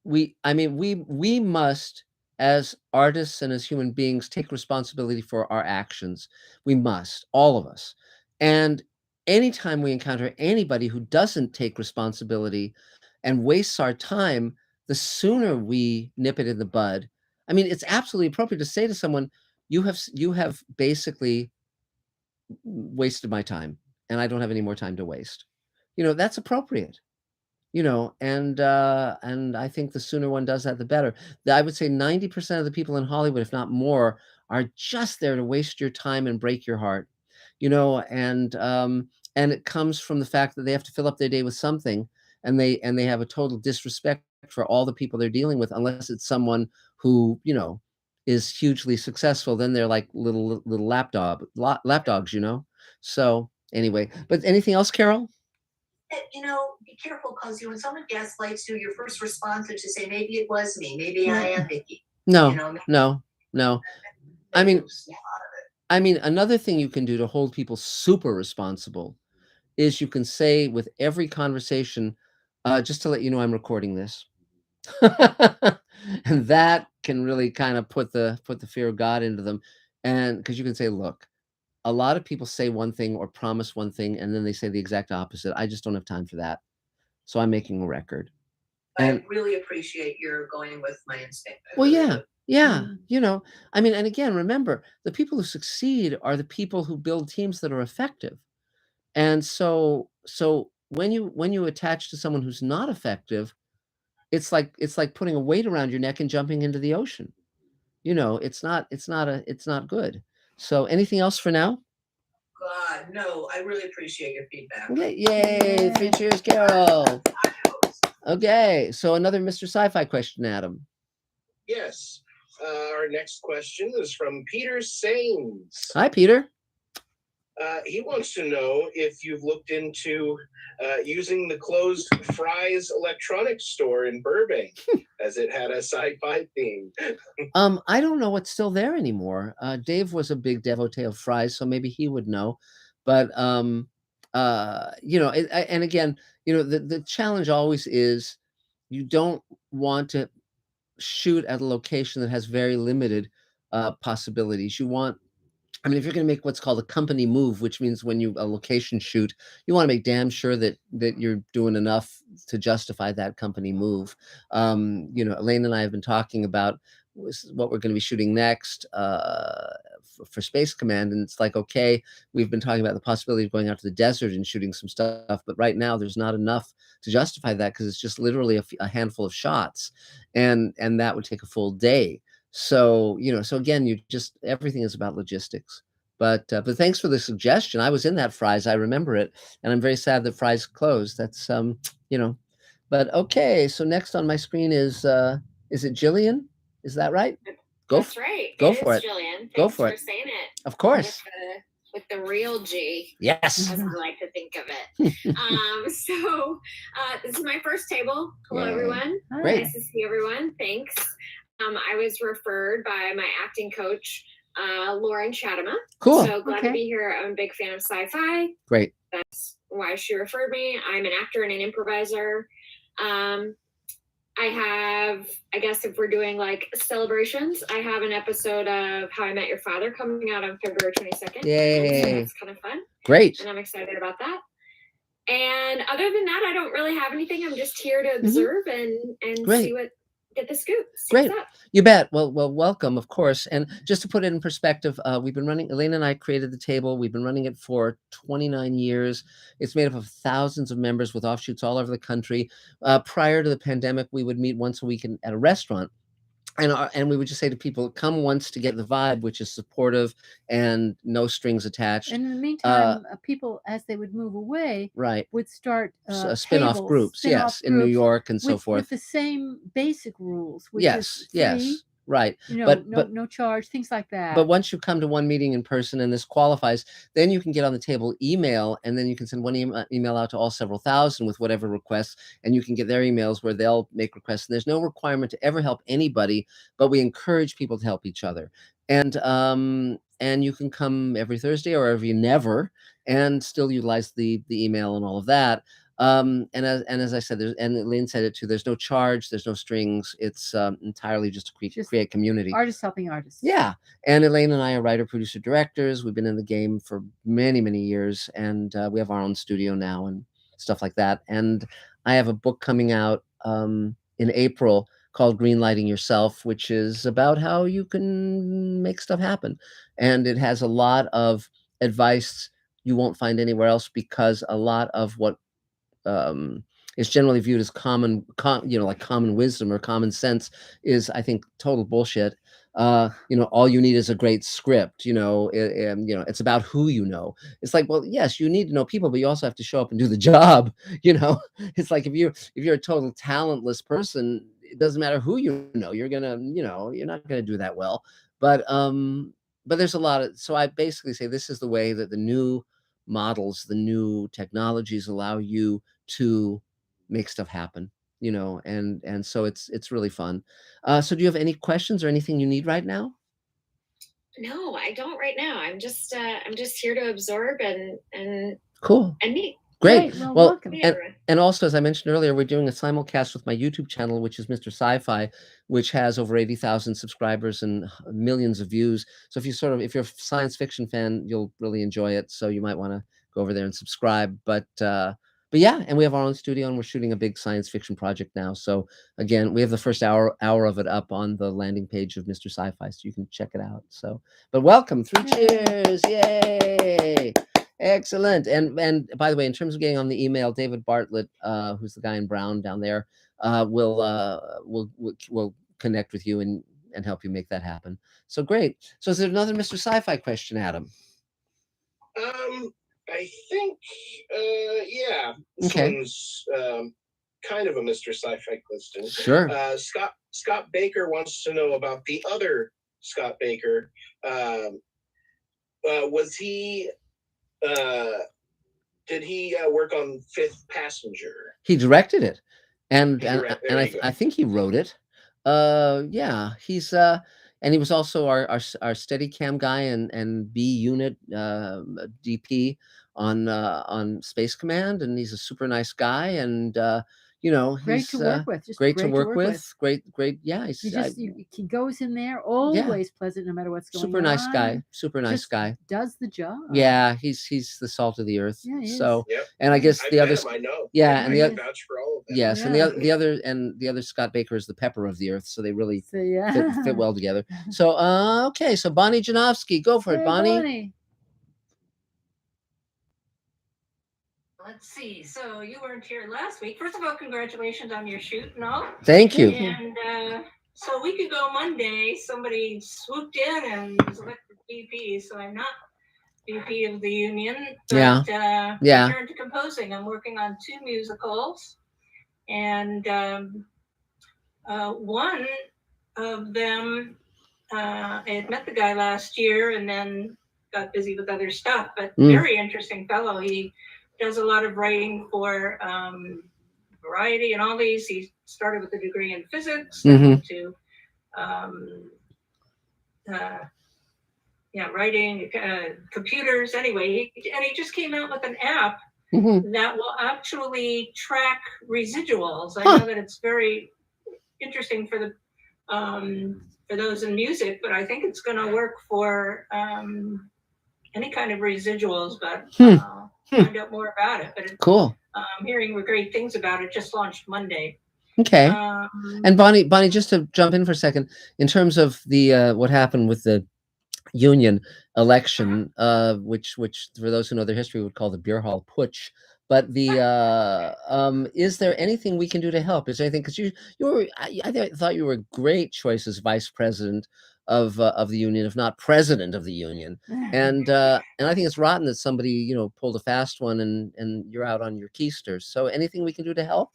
We must, as artists and as human beings, take responsibility for our actions. We must, all of us. And anytime we encounter anybody who doesn't take responsibility and wastes our time, the sooner we nip it in the bud. I mean, it's absolutely appropriate to say to someone, you have basically wasted my time. and I don't have any more time to waste. That's appropriate. And I think the sooner one does that, the better. I would say 90% of the people in Hollywood, if not more, are just there to waste your time and break your heart. And it comes from the fact that they have to fill up their day with something, and they have a total disrespect for all the people they're dealing with, unless it's someone who is hugely successful. Then they're like little lapdogs. So anyway, but anything else, Carol? Be careful, because when someone gaslights you, your first response is to say, maybe it was me, maybe I am Vicky. No. I mean, another thing you can do to hold people super responsible is you can say with every conversation, just to let you know I'm recording this. And that can really kind of put the fear of God into them. And because you can say, look, a lot of people say one thing or promise one thing, and then they say the exact opposite. I just don't have time for that. So I'm making a record. I really appreciate your going with my instinct. Well, yeah. I mean, and again, remember, the people who succeed are the people who build teams that are effective. And so when you attach to someone who's not effective, it's like putting a weight around your neck and jumping into the ocean. It's not good. So anything else for now? God, no, I really appreciate your feedback. Okay, yay, 3 cheers, Carol. Okay, so another Mr. Sci-Fi question, Adam. Yes. Our next question is from Peter Sains. Hi, Peter. He wants to know if you've looked into using the closed Fry's electronics store in Burbank, as it had a sci-fi theme. I don't know what's still there anymore. Dave was a big devotee of Fry's, so maybe he would know. But and again, the challenge always is you don't want to shoot at a location that has very limited possibilities. I mean, if you're going to make what's called a company move, which means when a location shoot, you want to make damn sure that you're doing enough to justify that company move. Elaine and I have been talking about what we're going to be shooting next for Space Command, and it's like, okay, we've been talking about the possibility of going out to the desert and shooting some stuff, but right now there's not enough to justify that, because it's just literally a handful of shots, and that would take a full day. So again, everything is about logistics. But thanks for the suggestion. I was in that Fry's, I remember it, and I'm very sad that Fry's closed. That's but okay. So next on my screen is it Jillian? Is that right? That's right. Go for it. Jillian. Thanks Go for for it. saying it. Of course. With the real G. Yes. As I like to think of it. So this is my first table. Hello, everyone. Great. Nice to see everyone. Thanks. I was referred by my acting coach, Lauren Chatema. Cool. So glad to be here. I'm a big fan of Sci-Fi. Great. That's why she referred me. I'm an actor and an improviser. I have, I guess if we're doing like celebrations, I have an episode of How I Met Your Father coming out on February 22nd. Yay. So that's kind of fun. Great. And I'm excited about that. And other than that, I don't really have anything. I'm just here to observe and see get the scoop. Great. You bet. Well, welcome, of course. And just to put it in perspective, we've been running, Elaine and I created the table. We've been running it for 29 years. It's made up of thousands of members with offshoots all over the country. Prior to the pandemic, we would meet once a week at a restaurant. And we would just say to people, come once to get the vibe, which is supportive and no strings attached. And in the meantime, people, as they would move away, would start spin-off groups, in New York and so forth. With the same basic rules, which is free, yes. Right. But no charge, things like that. But once you come to one meeting in person and this qualifies, then you can get on the table email, and then you can send one email out to all several thousand with whatever requests, and you can get their emails where they'll make requests. And there's no requirement to ever help anybody, but we encourage people to help each other. And you can come every Thursday or every never and still utilize the email and all of that. And as I said, and Lynn said it too, there's no charge, there's no strings. It's entirely just to create community. Artists helping artists. Yeah. And Elaine and I are writer, producer, directors. We've been in the game for many, many years, and we have our own studio now and stuff like that. And I have a book coming out in April called Greenlighting Yourself, which is about how you can make stuff happen. And it has a lot of advice you won't find anywhere else, because a lot of what is generally viewed as common wisdom or common sense is, I think, total bullshit. All you need is a great script. It's about who you know. It's like, well, yes, you need to know people, but you also have to show up and do the job. It's like if you're a total talentless person, it doesn't matter who you know. You're not gonna do that well. But there's a lot of. So I basically say this is the way that the new models, the new technologies allow you to make stuff happen, and so it's really fun. So do you have any questions or anything you need right now? No, I don't right now. I'm just here to absorb and cool and meet. Great. Well, Well, welcome. and also, as I mentioned earlier, we're doing a simulcast with my YouTube channel, which is Mr. Sci-Fi, which has over 80,000 subscribers and millions of views. So if you're a science fiction fan, you'll really enjoy it. So you might want to go over there and subscribe. But yeah, and we have our own studio, and we're shooting a big science fiction project now. So again, we have the first hour of it up on the landing page of Mr. Sci-Fi, so you can check it out. So, but welcome, 3 cheers, yay! Excellent. And by the way, in terms of getting on the email, David Bartlett, who's the guy in brown down there, will connect with you and help you make that happen. So great. So is there another Mr. Sci-Fi question, Adam? I think, yeah. This Okay. one's kind of a Mr. Sci-Fi question. Sure. Scott Baker wants to know about the other Scott Baker. Was he? Did he work on Fifth Passenger? He directed it, and I think he wrote it. Yeah, he's and he was also our Steadicam guy and B unit DP on Space Command, and he's a super nice guy, and great he's to work with. Just great to work with. Great. Yeah, he goes in there always pleasant, no matter what's going on. Super nice guy. Super nice guy. Does the job. Yeah, he's the salt of the earth. Yeah, he so is. and I guess the other. I know. Yeah, and the other. Vouch for all of them. Yes, and the other Scott Baker is the pepper of the earth, so they really fit well together. So okay, so Bonnie Janowski, go for it, Bonnie. Let's see. So you weren't here last week. First of all, congratulations on your shoot and all. Thank you. And so a week ago Monday, somebody swooped in and was elected VP. So I'm not VP of the union, but I turned to composing. I'm working on 2 musicals, and one of them, I had met the guy last year and then got busy with other stuff, but very interesting fellow. He does a lot of writing for Variety and all these. He started with a degree in physics, to writing, computers. Anyway, he just came out with an app that will actually track residuals. I know that it's very interesting for the for those in music, but I think it's going to work for any kind of residuals. But find out more about it. But cool. I'm hearing great things about it. Just launched Monday. Okay. And Bonnie, just to jump in for a second, in terms of the what happened with the union election, which for those who know their history would call the beer hall putsch. But the is there anything we can do to help? Is there anything, because I thought you were a great choice as vice president of the union, if not president of the union, and I think it's rotten that somebody pulled a fast one and you're out on your keisters. So anything we can do to help?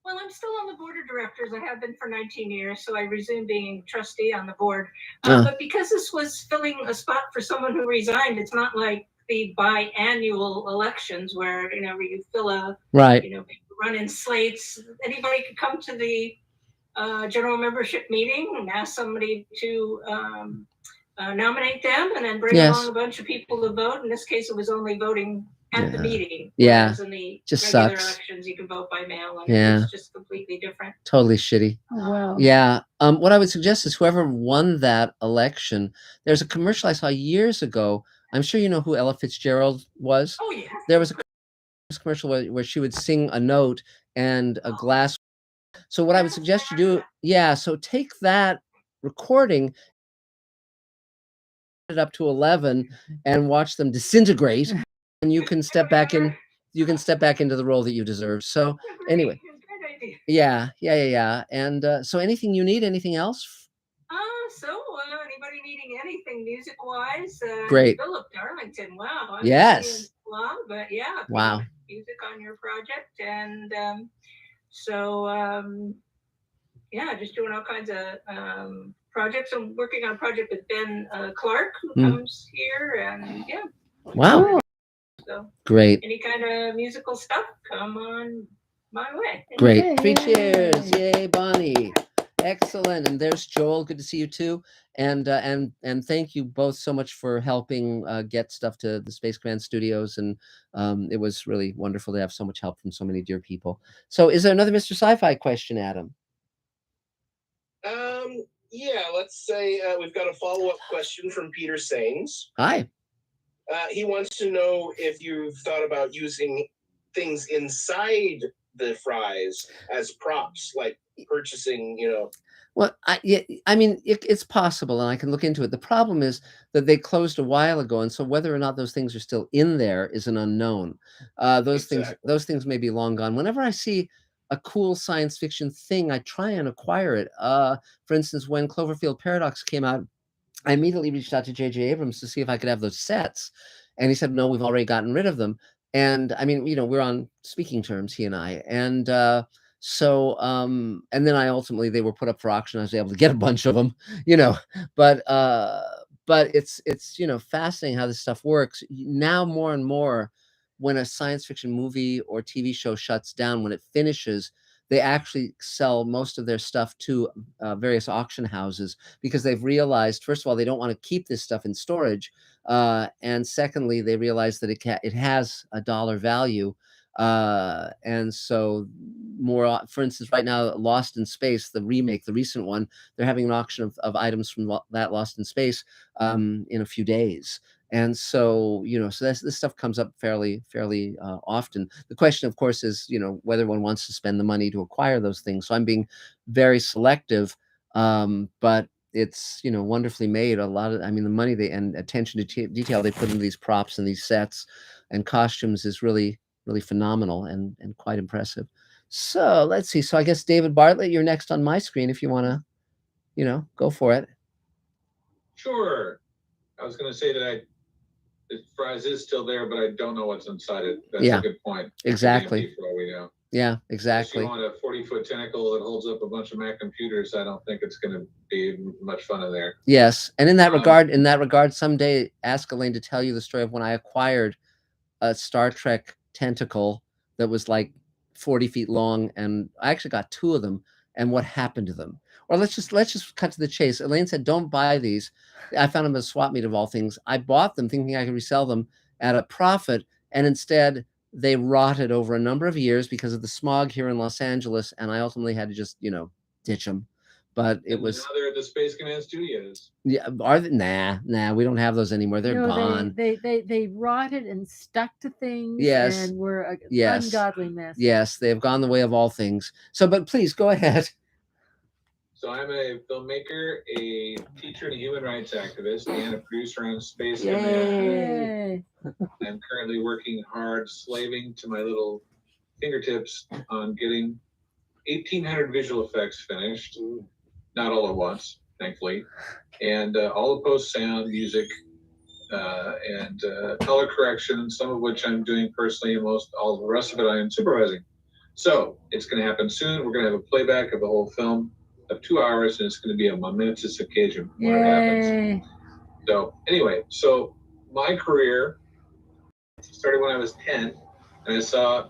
Well, I'm still on the board of directors. I have been for 19 years, so I resumed being trustee on the board. But because this was filling a spot for someone who resigned, it's not like the biannual elections where you fill a people run in slates. Anybody could come to the general membership meeting and ask somebody to nominate them, and then bring along a bunch of people to vote. In this case, it was only voting at the meeting. Whereas in the just regular sucks. elections, you can vote by mail. And it's just completely different. Totally shitty. Oh, wow. Yeah. What I would suggest is whoever won that election, there's a commercial I saw years ago. I'm sure you know who Ella Fitzgerald was. Oh, yeah. There was a commercial where she would sing a note and a glass. So what I would suggest you do, so take that recording, it up to 11, and watch them disintegrate and you can step back in. You can step back into the role that you deserve. So anyway, yeah. And so, anything you need? Anything else? Anybody needing anything music-wise? Great. Philip Darlington. Wow. Yes. Long, but yeah. Wow. Music on your project, and just doing all kinds of projects. I'm working on a project with Ben Clark, who comes here, and yeah. Wow. So great. Any kind of musical stuff, come on my way. Great. Yay. 3 cheers. Yay, Bonnie. Excellent. And there's Joel. Good to see you too. And thank you both so much for helping get stuff to the Space Command studios. And it was really wonderful to have so much help from so many dear people. So is there another Mr. Sci-Fi question, Adam? Yeah, let's say we've got a follow-up question from Peter Sains. Hi. He wants to know if you've thought about using things inside the fries as props, like purchasing, Well, I mean, it's possible, and I can look into it. The problem is that they closed a while ago, and so whether or not those things are still in there is an unknown. Those things may be long gone. Whenever I see a cool science fiction thing, I try and acquire it. For instance, when Cloverfield Paradox came out, I immediately reached out to J.J. Abrams to see if I could have those sets, and he said, "No, we've already gotten rid of them." And I mean, we're on speaking terms, he and I, and so and then they were put up for auction. I was able to get a bunch of them, but it's fascinating how this stuff works now. More and more, when a science fiction movie or TV show shuts down, when it finishes, they actually sell most of their stuff to various auction houses, because they've realized, first of all, they don't want to keep this stuff in storage, and secondly, they realize that it has a dollar value. And so for instance, right now, Lost in Space, the remake, the recent one, they're having an auction of items from that Lost in Space in a few days. And so, so this stuff comes up fairly often. The question, of course, is, whether one wants to spend the money to acquire those things. So I'm being very selective, but it's, wonderfully made. The money and attention to detail they put into these props and these sets and costumes is really phenomenal and quite impressive. So let's see. So I guess David Bartlett, you're next on my screen if you want to, go for it. Sure. I was going to say that the fries is still there, but I don't know what's inside it. That's a good point. Exactly. For all we know. Yeah, exactly. If you want a 40-foot tentacle that holds up a bunch of Mac computers, I don't think it's going to be much fun in there. Yes, and in that regard, someday ask Elaine to tell you the story of when I acquired a Star Trek tentacle that was like 40 feet long, and I actually got 2 of them, and what happened to them. Or let's just cut to the chase. Elaine said, "Don't buy these." I found them at a swap meet of all things. I bought them thinking I could resell them at a profit, and instead they rotted over a number of years because of the smog here in Los Angeles, and I ultimately had to just, ditch them. But it was. Now they're at the Space Command studios. Yeah, are they? Nah, we don't have those anymore. They're gone. They rotted and stuck to things. Yes, and were an ungodly mess. Yes, they have gone the way of all things. So, but please go ahead. So I'm a filmmaker, a teacher, and a human rights activist, and a producer on Space Command. I'm currently working hard, slaving to my little fingertips on getting 1,800 visual effects finished. Not all at once, thankfully. And all the post-sound, music, and color correction, some of which I'm doing personally, and all the rest of it I am supervising. So it's going to happen soon. We're going to have a playback of the whole film of 2 hours, and it's going to be a momentous occasion when it happens. So anyway, my career started when I was 10, and I saw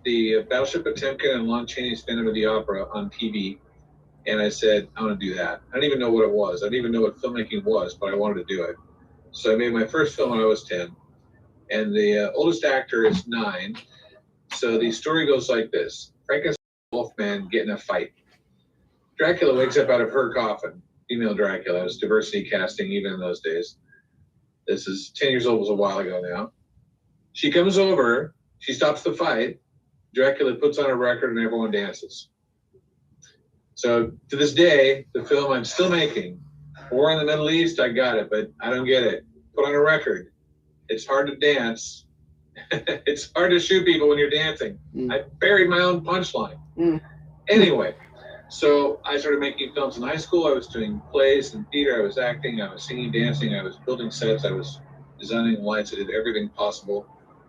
the Battleship Potemkin and Lon Chaney's Phantom of the Opera on TV, and I said, I want to do that. I didn't even know what it was. I didn't even know what filmmaking was, but I wanted to do it. So I made my first film when I was 10, and the oldest actor is 9. So the story goes like this. Frankenstein and Wolfman get in a fight. Dracula wakes up out of her coffin. Female Dracula. It was diversity casting even in those days. This is 10 years old, was a while ago now. She comes over, she stops the fight. Dracula puts on a record and everyone dances. So to this day, the film I'm still making, War in the Middle East, I got it, but I don't get it. Put on a record. It's hard to dance It's hard to shoot people when you're dancing. I buried my own punchline. Anyway, so I started making films in high school. I was doing plays and theater. I was acting. I was singing, dancing. I was building sets. I was designing lights. I did everything possible.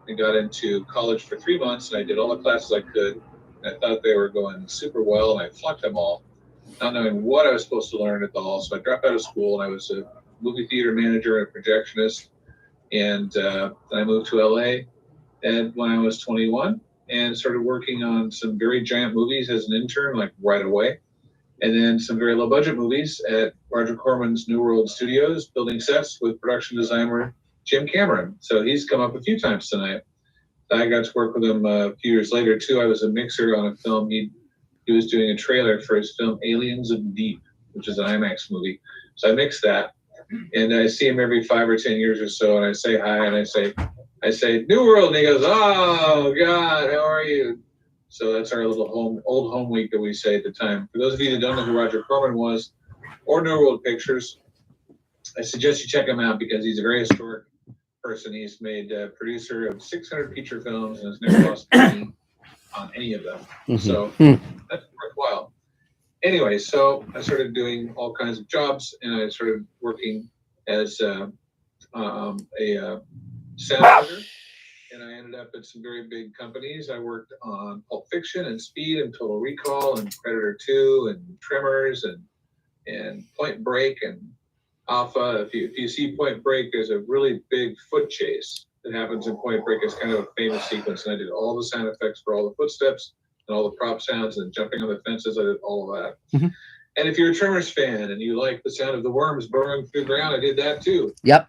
I got into college for 3 months, and I did all the classes I could. And I thought they were going super well, and I flunked them all, not knowing what I was supposed to learn at all. So I dropped out of school, and I was a movie theater manager and a projectionist. And I moved to LA and when I was 21 and started working on some very giant movies as an intern, like right away. And then some very low budget movies at Roger Corman's New World Studios, building sets with production designer Jim Cameron. So he's come up a few times tonight. I got to work with him a few years later too. I was a mixer on a film. He was doing a trailer for his film Aliens of the Deep, which is an IMAX movie. So I mixed that. And I see him every 5 or 10 years or so, and I say hi, and I say New World, and he goes, "Oh God, how are you?" So that's our little old home week that we say at the time. For those of you that don't know who Roger Corman was, or New World Pictures, I suggest you check him out because he's a very historic person. He's made producer of 600 feature films and has never lost money on any of them. So that's worthwhile. Anyway, so I started doing all kinds of jobs, and I started working as a sound editor, and I ended up at some very big companies. I worked on Pulp Fiction and Speed and Total Recall and Predator 2 and Tremors and Point Break and Alpha. If you see Point Break, there's a really big foot chase that happens in Point Break. It's kind of a famous sequence, and I did all the sound effects for all the footsteps and all the prop sounds and jumping on the fences. I did all of that. And if you're a Tremors fan and you like the sound of the worms burrowing through the ground, I did that too. Yep.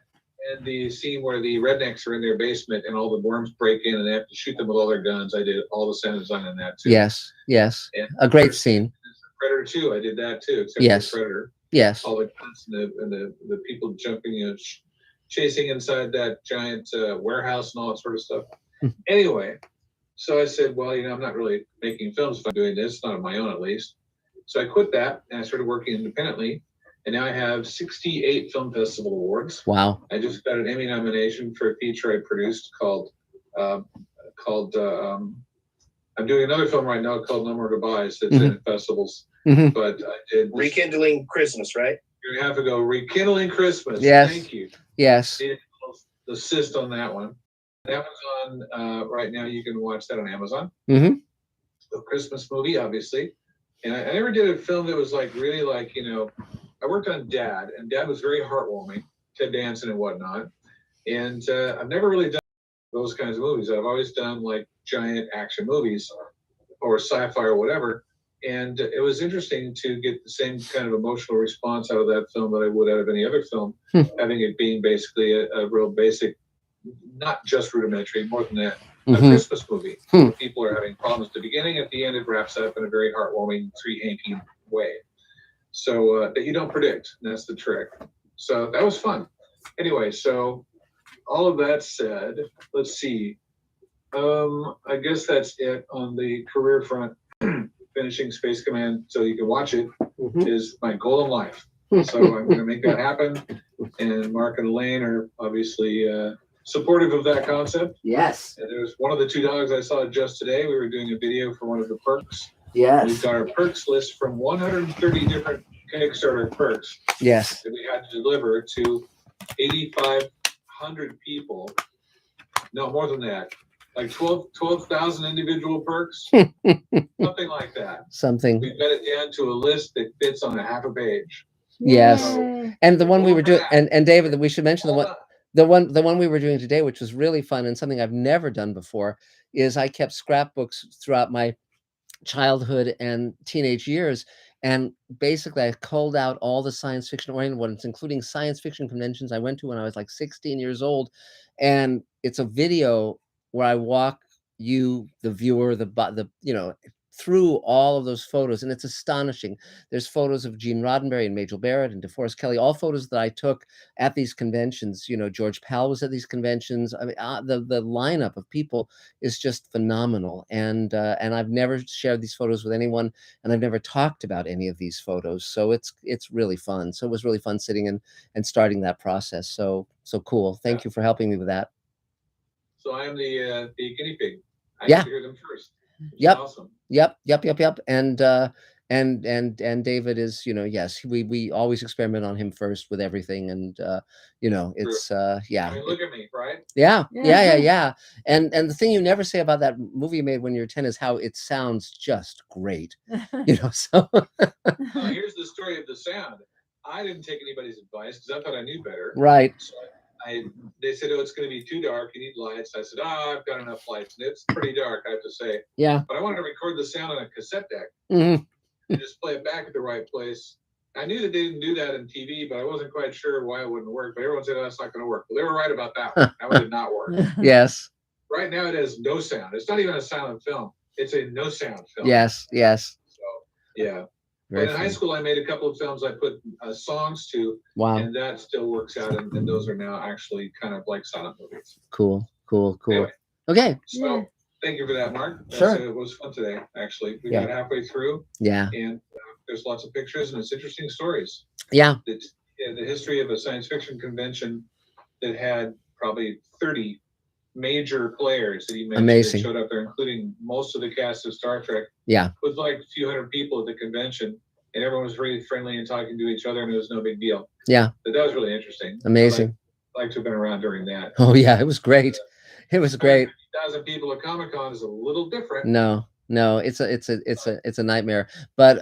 And the scene where the rednecks are in their basement and all the worms break in and they have to shoot them with all their guns, I did all the sound design on that too. Yes, yes. And a great scene. Predator 2, I did that too, except for Predator. Yes. All the guns and the people jumping, chasing inside that giant warehouse and all that sort of stuff. Anyway, so I said, well, I'm not really making films if I'm doing this, not on my own at least. So I quit that and I started working independently. And now I have 68 film festival awards. Wow. I just got an Emmy nomination for a feature I produced called I'm doing another film right now called No More Goodbyes that's in festivals. But I did Rekindling Christmas, right? You have to go Rekindling Christmas. Yes. Thank you. Yes. Assist on that one. Amazon, right now you can watch that on Amazon. The Christmas movie, obviously. And I never did a film that was like really like, I worked on Dad, and Dad was very heartwarming, Ted Danson and whatnot. And I've never really done those kinds of movies. I've always done like giant action movies or sci-fi or whatever. And it was interesting to get the same kind of emotional response out of that film that I would out of any other film, having it being basically a real basic, not just rudimentary, more than that, a Christmas movie. People are having problems at the beginning. At the end, it wraps up in a very heartwarming, three-hanky way. So that you don't predict. And that's the trick. So that was fun. Anyway, so all of that said, let's see. I guess that's it on the career front. Finishing Space Command so you can watch it is my goal in life. So I'm going to make that happen. And Mark and Elaine are obviously supportive of that concept. Yes. And there's one of the 2 dogs I saw just today. We were doing a video for one of the perks. Yes. We've got our perks list from 130 different Kickstarter perks. Yes. That we had to deliver to 8,500 people. No, more than that. Like 12,000 individual perks. Something like that. Something. We've got it down to a list that fits on a half a page. Yes. And the one we were doing, and David, that we should mention the one we were doing today, which was really fun and something I've never done before, is I kept scrapbooks throughout my childhood and teenage years, and basically I culled out all the science fiction oriented ones, including science fiction conventions I went to when I was like 16 years old. And it's a video where I walk you, the viewer, through all of those photos, and it's astonishing. There's photos of Gene Roddenberry and Majel Barrett and DeForest Kelley, all photos that I took at these conventions. George Powell was at these conventions. I mean, the lineup of people is just phenomenal, and I've never shared these photos with anyone, and I've never talked about any of these photos. So it's really fun. So it was really fun sitting and starting that process. So cool. Thank you for helping me with that. So I'm the guinea pig. I Yeah. get to hear them first. Yep. Awesome. Yep. And David is, you know, yes, we always experiment on him first with everything, and you know, it's yeah. I mean, look at me, right? Yeah. And the thing you never say about that movie you made when you were 10 is how it sounds just great. You know, so here's the story of the sound. I didn't take anybody's advice because I thought I knew better. Right. So they said, oh, it's going to be too dark. You need lights. I said, oh, I've got enough lights. And it's pretty dark, I have to say. Yeah. But I wanted to record the sound on a cassette deck Mm-hmm. and just play it back at the right place. I knew that they didn't do that in TV, but I wasn't quite sure why it wouldn't work. But everyone said, oh, that's not going to work. Well, they were right about that one. That one did not work. Yes. Right now, it has no sound. It's not even a silent film. It's a no sound film. Yes. So, yeah. Very but in high school, I made a couple of films I put songs to. Wow. And that still works out. And those are now actually kind of like silent movies. Cool. Anyway, Okay. So thank you for that, Mark. Sure. It was fun today, actually. We Yeah. got halfway through. Yeah. And there's lots of pictures and it's interesting stories. Yeah. The history of a science fiction convention that had probably 30 major players that you mentioned Amazing. that showed up there, including most of the cast of Star Trek. Yeah. With like a few hundred people at the convention, and everyone was really friendly and talking to each other, and it was no big deal. Yeah. But that was really interesting. Amazing. I'd like to have been around during that. Oh yeah, it was great. It was great. 1,000 people at Comic-Con is a little different. No, it's a nightmare. But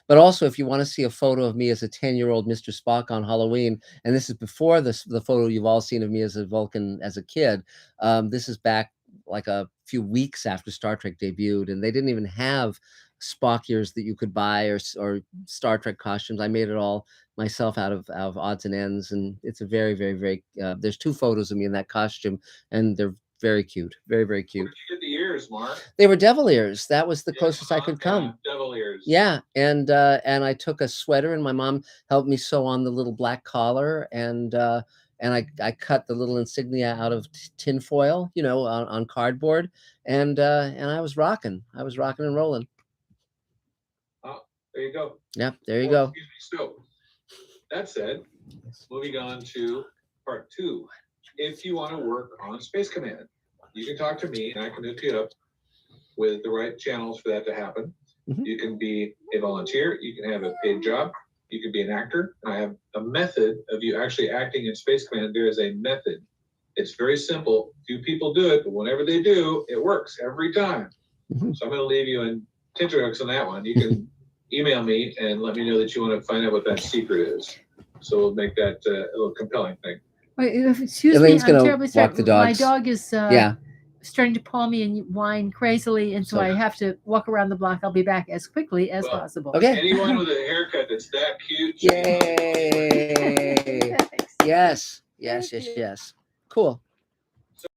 also, if you want to see a photo of me as a 10-year-old Mr. Spock on Halloween, and this is before the photo you've all seen of me as a Vulcan as a kid. This is back like a few weeks after Star Trek debuted, and they didn't even have Spock ears that you could buy or Star Trek costumes. I made it all myself out of odds and ends, and it's a very, very, very. There's 2 photos of me in that costume, and they're very cute, very, very cute. Where did you get the ears, Mark? They were devil ears. That was the closest I could come. Devil ears. Yeah, and I took a sweater, and my mom helped me sew on the little black collar, and I cut the little insignia out of tin foil, you know, on cardboard, and I was rocking. I was rocking and rolling. Oh, there you go. Yep, there you go. So, that said, moving on to part 2. If you want to work on Space Command, you can talk to me and I can hook you up with the right channels for that to happen. Mm-hmm. You can be a volunteer, you can have a paid job, you can be an actor. I have a method of you actually acting in Space Command. There is a method. It's very simple. Few people do it, but whenever they do, it works every time. Mm-hmm. So I'm going to leave you in tenterhooks on that one. You can email me and let me know that you want to find out what that secret is. So we'll make that a little compelling thing. Wait, excuse me, I'm terribly sorry. My dog is starting to paw me and whine crazily, and so I have to walk around the block. I'll be back as quickly as possible. Okay. Anyone with a haircut that's that cute. Yay! Yes. Cool. So,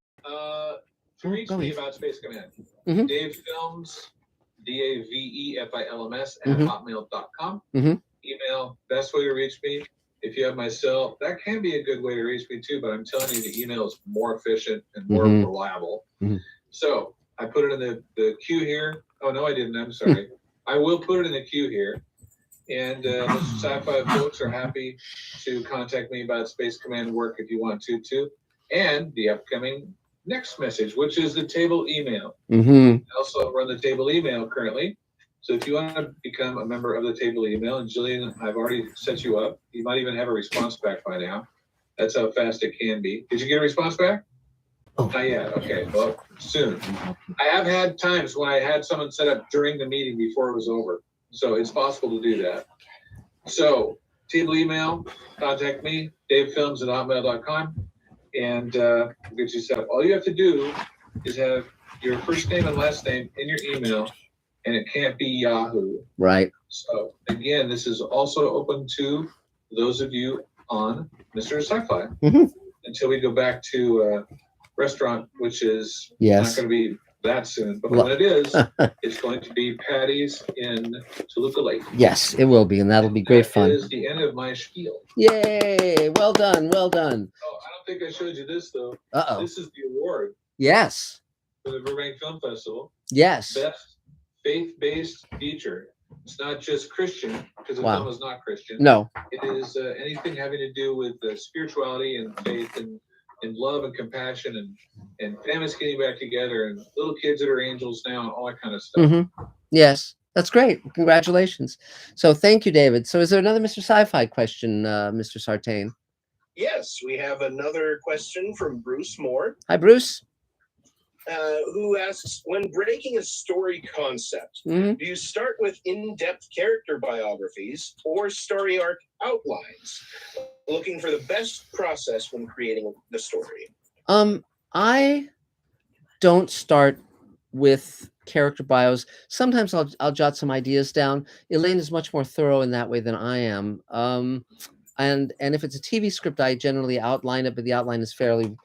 to reach me about Space Command, Mm-hmm. Dave Films, DAVEFILMS Mm-hmm. @hotmail.com. Mm-hmm. Email, best way to reach me. If you have my cell, that can be a good way to reach me too, but I'm telling you, the email is more efficient and more Mm-hmm. reliable. Mm-hmm. So I put it in the queue here. Oh, no, I didn't. I'm sorry. I will put it in the queue here. And Sci-Fi folks are happy to contact me about Space Command work if you want to too. And the upcoming next message, which is the table email. Mm-hmm. I also run the table email currently. So if you want to become a member of the table email, and Jillian, I've already set you up. You might even have a response back by now. That's how fast it can be. Did you get a response back? Oh. Not yet. Okay. Well, soon. I have had times when I had someone set up during the meeting before it was over. So it's possible to do that. So table email, contact me, davefilms@hotmail.com, and we'll get you set up. All you have to do is have your first name and last name in your email, and it can't be Yahoo. Right. So again, this is also open to those of you on Mr. Sci-Fi until we go back to restaurant, which is not going to be that soon. But when it is, it's going to be Patty's in Toluca Lake. Yes, it will be, and that'll be great fun. That is the end of my spiel. Yay! Well done, well done. Oh, I don't think I showed you this though. Uh-oh. This is the award. Yes. For the Burbank Film Festival. Yes. Best faith-based feature. It's not just Christian, because the film is not Christian. No. It is anything having to do with spirituality and faith and love and compassion and families getting back together and little kids that are angels now and all that kind of stuff. Yes, that's great. Congratulations. So thank you, David. So is there another Mr. Sci-Fi question, Mr. Sartain? Yes, we have another question from Bruce Moore. Hi, Bruce. Who asks, when breaking a story concept, do you start with in-depth character biographies or story arc outlines, looking for the best process when creating the story? I don't start with character bios. Sometimes I'll jot some ideas down. Elaine is much more thorough in that way than I am. And if it's a TV script, I generally outline it, but the outline is fairly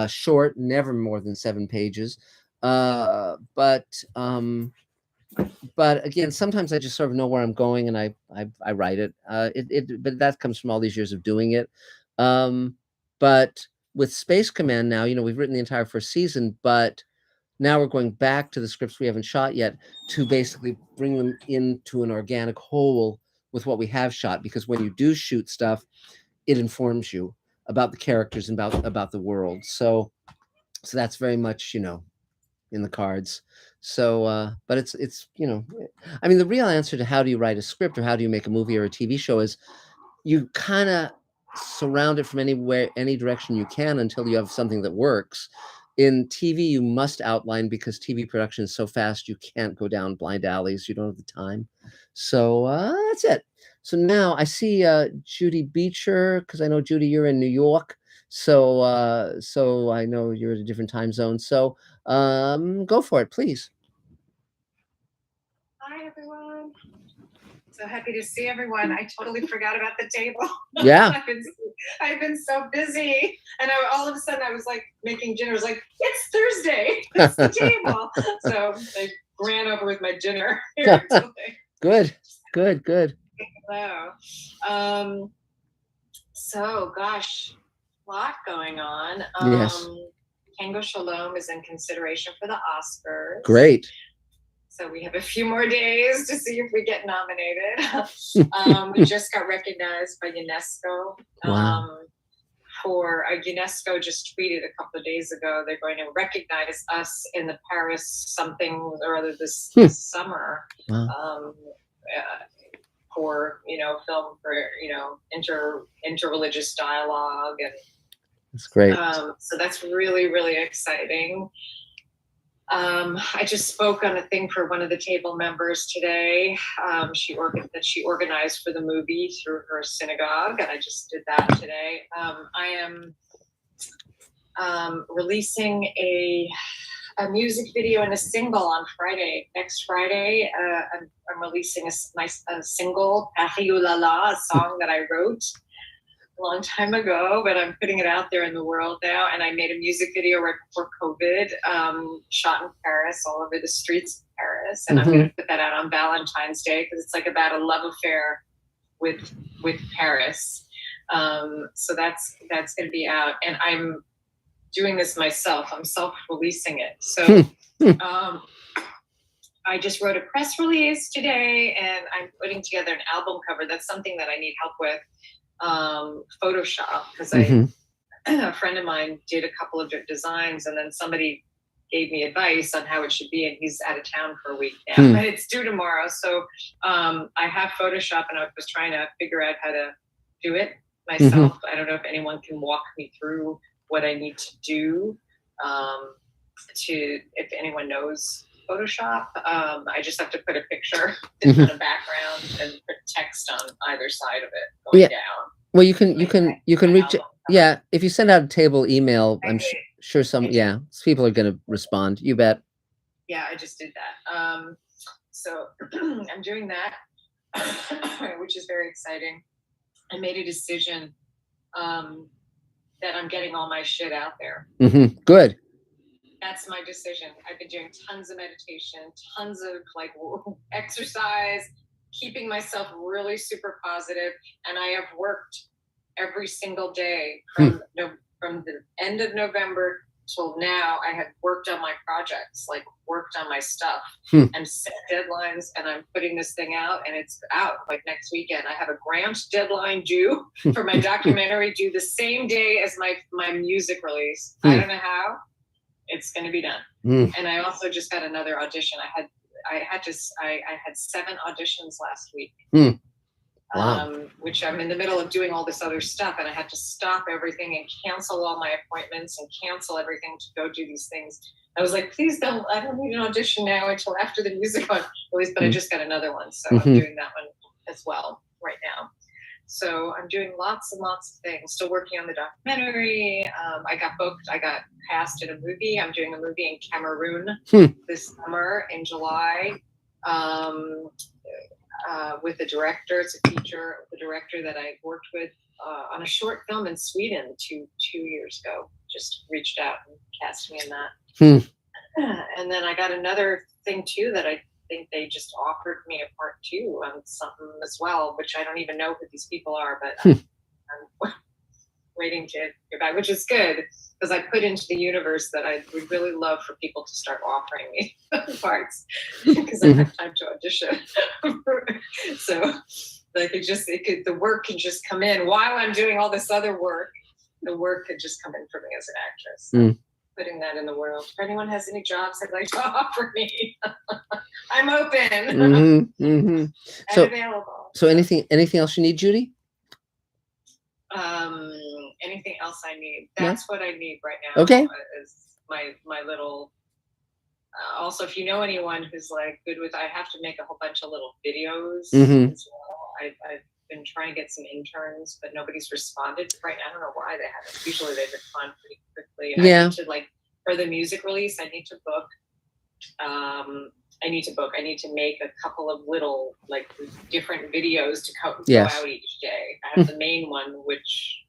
short, never more than 7 pages. But again, sometimes I just sort of know where I'm going and I write it. But that comes from all these years of doing it. But with Space Command now, we've written the entire first season, but now we're going back to the scripts we haven't shot yet to basically bring them into an organic whole with what we have shot. Because when you do shoot stuff, it informs you about the characters and about the world. So that's very much, in the cards. So, but it's I mean, the real answer to how do you write a script or how do you make a movie or a TV show is you kind of surround it from any direction you can until you have something that works. In TV, you must outline because TV production is so fast, you can't go down blind alleys. You don't have the time. So that's it. So now I see Judy Beecher, because I know, Judy, you're in New York. So I know you're at a different time zone. So go for it, please. Hi, everyone. So happy to see everyone. I totally forgot about the table. Yeah. I've been so busy. And all of a sudden I was like making dinner. I was like, it's Thursday. It's the table. So I ran over with my dinner. Good. Hello. So gosh, a lot going on. Yes. Tango Shalom is in consideration for the Oscars. Great. So we have a few more days to see if we get nominated. We just got recognized by UNESCO. Wow. UNESCO just tweeted a couple of days ago, they're going to recognize us in the Paris something or other this summer. Wow. For film for interreligious dialogue, and that's great. So that's really, really exciting. I just spoke on a thing for one of the table members today. She organized for the movie through her synagogue, and I just did that today. I am releasing a music video and a single on Friday. Next Friday, I'm releasing a single, Paris La La, a song that I wrote a long time ago, but I'm putting it out there in the world now. And I made a music video right before COVID, shot in Paris, all over the streets of Paris. And I'm going to put that out on Valentine's Day because it's like about a love affair with Paris. So that's going to be out. And I'm doing this myself. I'm self-releasing it. So I just wrote a press release today and I'm putting together an album cover. That's something that I need help with. Photoshop, because a friend of mine did a couple of designs and then somebody gave me advice on how it should be, and he's out of town for a week now, but it's due tomorrow. So I have Photoshop and I was trying to figure out how to do it myself. I don't know if anyone can walk me through what I need to do if anyone knows Photoshop. I just have to put a picture in the background and put text on either side of it going down. Well, you can reach it. Yeah, if you send out a table email, I'm sure people are going to respond. You bet. Yeah, I just did that. So I'm doing that, which is very exciting. I made a decision that I'm getting all my shit out there. Good. That's my decision. I've been doing tons of meditation, tons of exercise, keeping myself really super positive. And I have worked every single day from the end of November till now, I had worked on my projects, like worked on my stuff and set deadlines, and I'm putting this thing out, and it's out like next weekend. I have a grant deadline due for my documentary due the same day as my music release. I don't know how. It's going to be done. And I also just got another audition. I had 7 auditions last week. Wow. Which I'm in the middle of doing all this other stuff, and I had to stop everything and cancel all my appointments and cancel everything to go do these things. I was like, please don't, I don't need an audition now until after the music one release, but I just got another one. So I'm doing that one as well right now. So I'm doing lots and lots of things. Still working on the documentary. I got booked. I got cast in a movie. I'm doing a movie in Cameroon this summer in July. With the director. It's a feature. The director that I worked with on a short film in Sweden two years ago just reached out and cast me in that. And then I got another thing too that I think they just offered me a part 2 on something as well, which I don't even know who these people are, but I'm waiting to get back, which is good because I put into the universe that I would really love for people to start offering me parts because I have time to audition. So like the work can just come in while I'm doing all this other work. The work could just come in for me as an actress. So putting that in the world. If anyone has any jobs they'd like to offer me, I'm open. And available. So anything else you need, Judy? Anything else I need? That's what I need right now. Okay. Is my little. Also, if you know anyone who's like good with, I have to make a whole bunch of little videos as well. I've been trying to get some interns, but nobody's responded right now. I don't know why they haven't. Usually they respond pretty quickly. Yeah. I need to, like, for the music release, I need to book. I need to make a couple of little like different videos to go out each day. I have the main one, which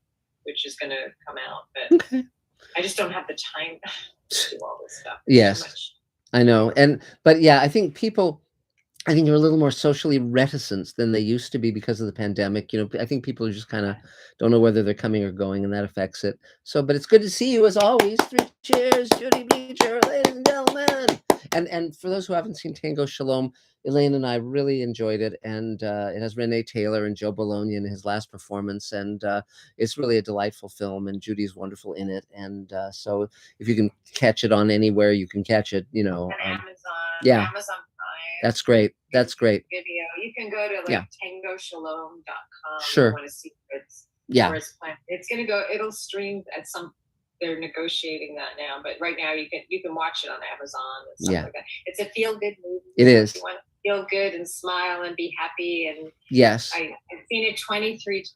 is going to come out, but I just don't have the time to do all this stuff. Yes, so I know. But yeah, I think they're a little more socially reticent than they used to be because of the pandemic. You know, I think people just kind of don't know whether they're coming or going, and that affects it. So, but it's good to see you as always. 3 cheers, Judy Bleacher, ladies and gentlemen. And for those who haven't seen Tango Shalom, Elaine and I really enjoyed it, and it has Renee Taylor and Joe Bologna in his last performance, and it's really a delightful film, and Judy's wonderful in it. And so if you can catch it on anywhere you can catch it, you know, Amazon Prime. That's great. That's great. Video. You can go to like tangoshalom.com. Sure. If you want to see it's gonna go. It'll stream at some. They're negotiating that now, but right now you can watch it on Amazon and stuff like that. It's a feel good movie. It is. You want to feel good and smile and be happy, and yes, I've seen it 23 times.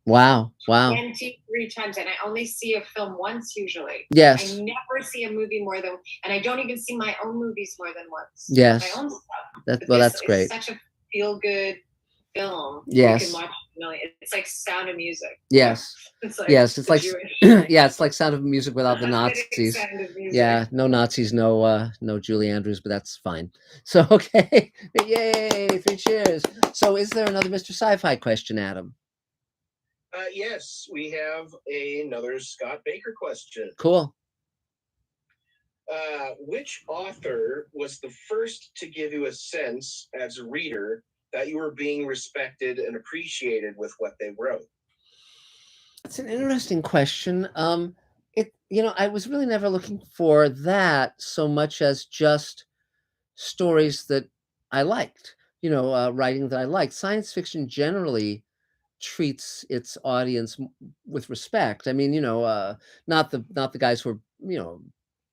Wow. 23 times, and I only see a film once usually. Yes. I never see a movie more than, and I don't even see my own movies more than once. Yes. My own stuff. That's great. It's such a feel good film. Yes. You can watch it's like Sound of Music. Yes. It's like it's like it's like Sound of Music without the Nazis. Yeah, no Nazis, no Julie Andrews, but that's fine. So okay, yay, 3 cheers. So is there another Mr. Sci-Fi question, Adam? Yes, we have another Scott Baker question. Cool. Which author was the first to give you a sense as a reader that you were being respected and appreciated with what they wrote? It's an interesting question. I was really never looking for that so much as just stories that I liked, writing that I liked. Science fiction generally treats its audience with respect. I mean, not the guys who are,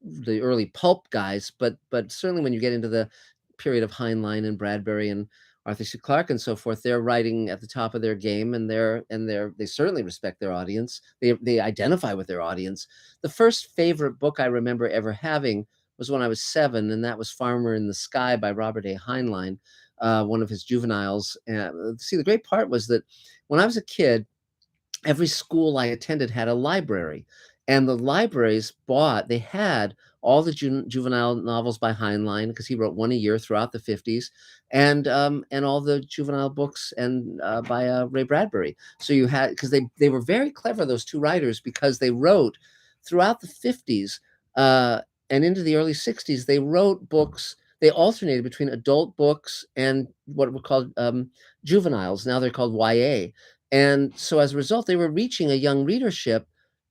the early pulp guys, but certainly when you get into the period of Heinlein and Bradbury and Arthur C. Clarke and so forth, they're writing at the top of their game, and they certainly respect their audience. They identify with their audience. The first favorite book I remember ever having was when I was 7, and that was Farmer in the Sky by Robert A. Heinlein, one of his juveniles. See, the great part was that when I was a kid, every school I attended had a library, and the libraries they had all the juvenile novels by Heinlein, because he wrote one a year throughout the 50s, and all the juvenile books and by Ray Bradbury. So you had, because they were very clever, those two writers, because they wrote throughout the 50s And into the early 60s, they wrote books. They alternated between adult books and what were called juveniles. Now they're called YA. And so as a result, they were reaching a young readership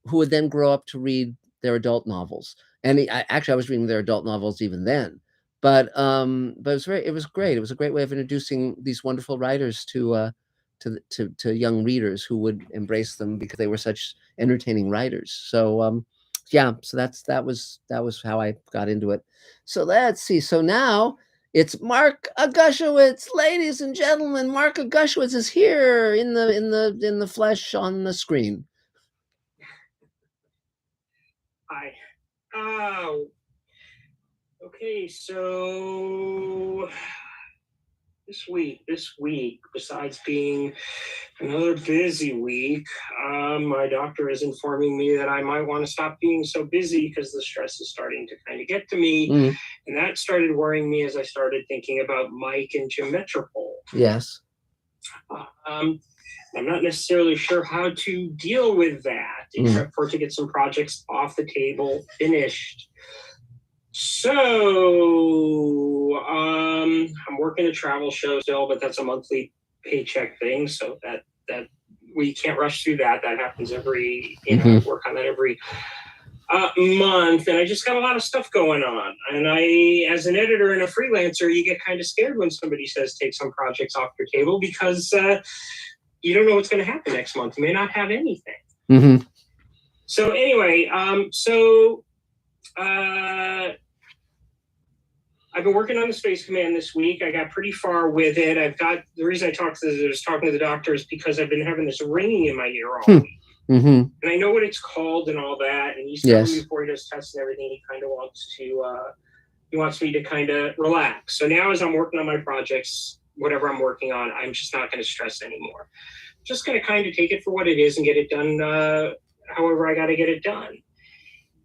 who would then grow up to read their adult novels. And actually, I was reading their adult novels even then. But it was great. It was a great way of introducing these wonderful writers to young readers who would embrace them because they were such entertaining writers. So yeah, so that was how I got into it. So let's see. So now it's Mark Augushowitz, ladies and gentlemen. Mark Augushowitz is here in the flesh on the screen. Hi. Oh. Okay, so this week, besides being another busy week, my doctor is informing me that I might want to stop being so busy because the stress is starting to kind of get to me. Mm. And that started worrying me as I started thinking about Mike and Jim Metropole. Yes. I'm not necessarily sure how to deal with that, except for to get some projects off the table, finished. So I'm working a travel show still, but that's a monthly paycheck thing. So that we can't rush through that. That happens every, I work on that every month. And I just got a lot of stuff going on. And as an editor and a freelancer, you get kind of scared when somebody says take some projects off your table because you don't know what's going to happen next month. You may not have anything. Mm-hmm. So anyway, I've been working on the Space Command this week. I got pretty far with it. The reason I was talking to the doctor is because I've been having this ringing in my ear all week. Mm-hmm. And I know what it's called and all that. And he's telling me before he does tests and everything, he kind of wants me to kind of relax. So now as I'm working on my projects, whatever I'm working on, I'm just not going to stress anymore. I'm just going to kind of take it for what it is and get it done however I got to get it done.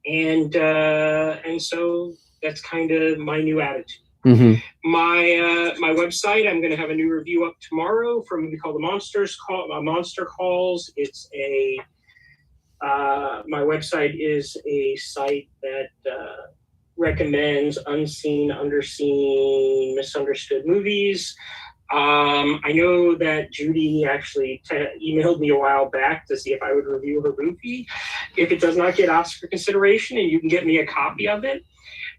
And so that's kind of my new attitude. Mm-hmm. My website, I'm going to have a new review up tomorrow for a movie called Monster Calls. It's my website is a site that recommends unseen, underseen, misunderstood movies. I know that Judy actually emailed me a while back to see if I would review her movie. If it does not get Oscar consideration and you can get me a copy of it,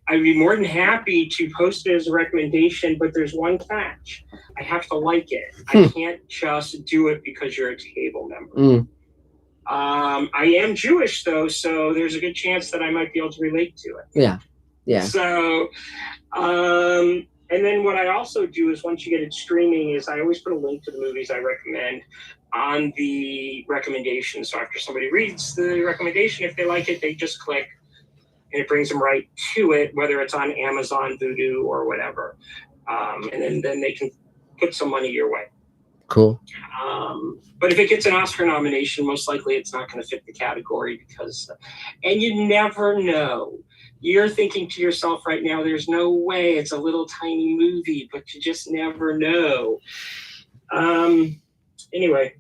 I'd be more than happy to post it as a recommendation, but there's one catch. I have to like it. I can't just do it because you're a table member. I am Jewish, though, so there's a good chance that I might be able to relate to it. Yeah. Yeah. So, and then what I also do is once you get it streaming is I always put a link to the movies I recommend on the recommendation. So after somebody reads the recommendation, if they like it, they just click and it brings them right to it, whether it's on Amazon, Vudu, or whatever. And then they can put some money your way. Cool. But if it gets an Oscar nomination, most likely it's not going to fit the category because, and you never know. You're thinking to yourself right now, there's no way it's a little tiny movie, but you just never know. Anyway.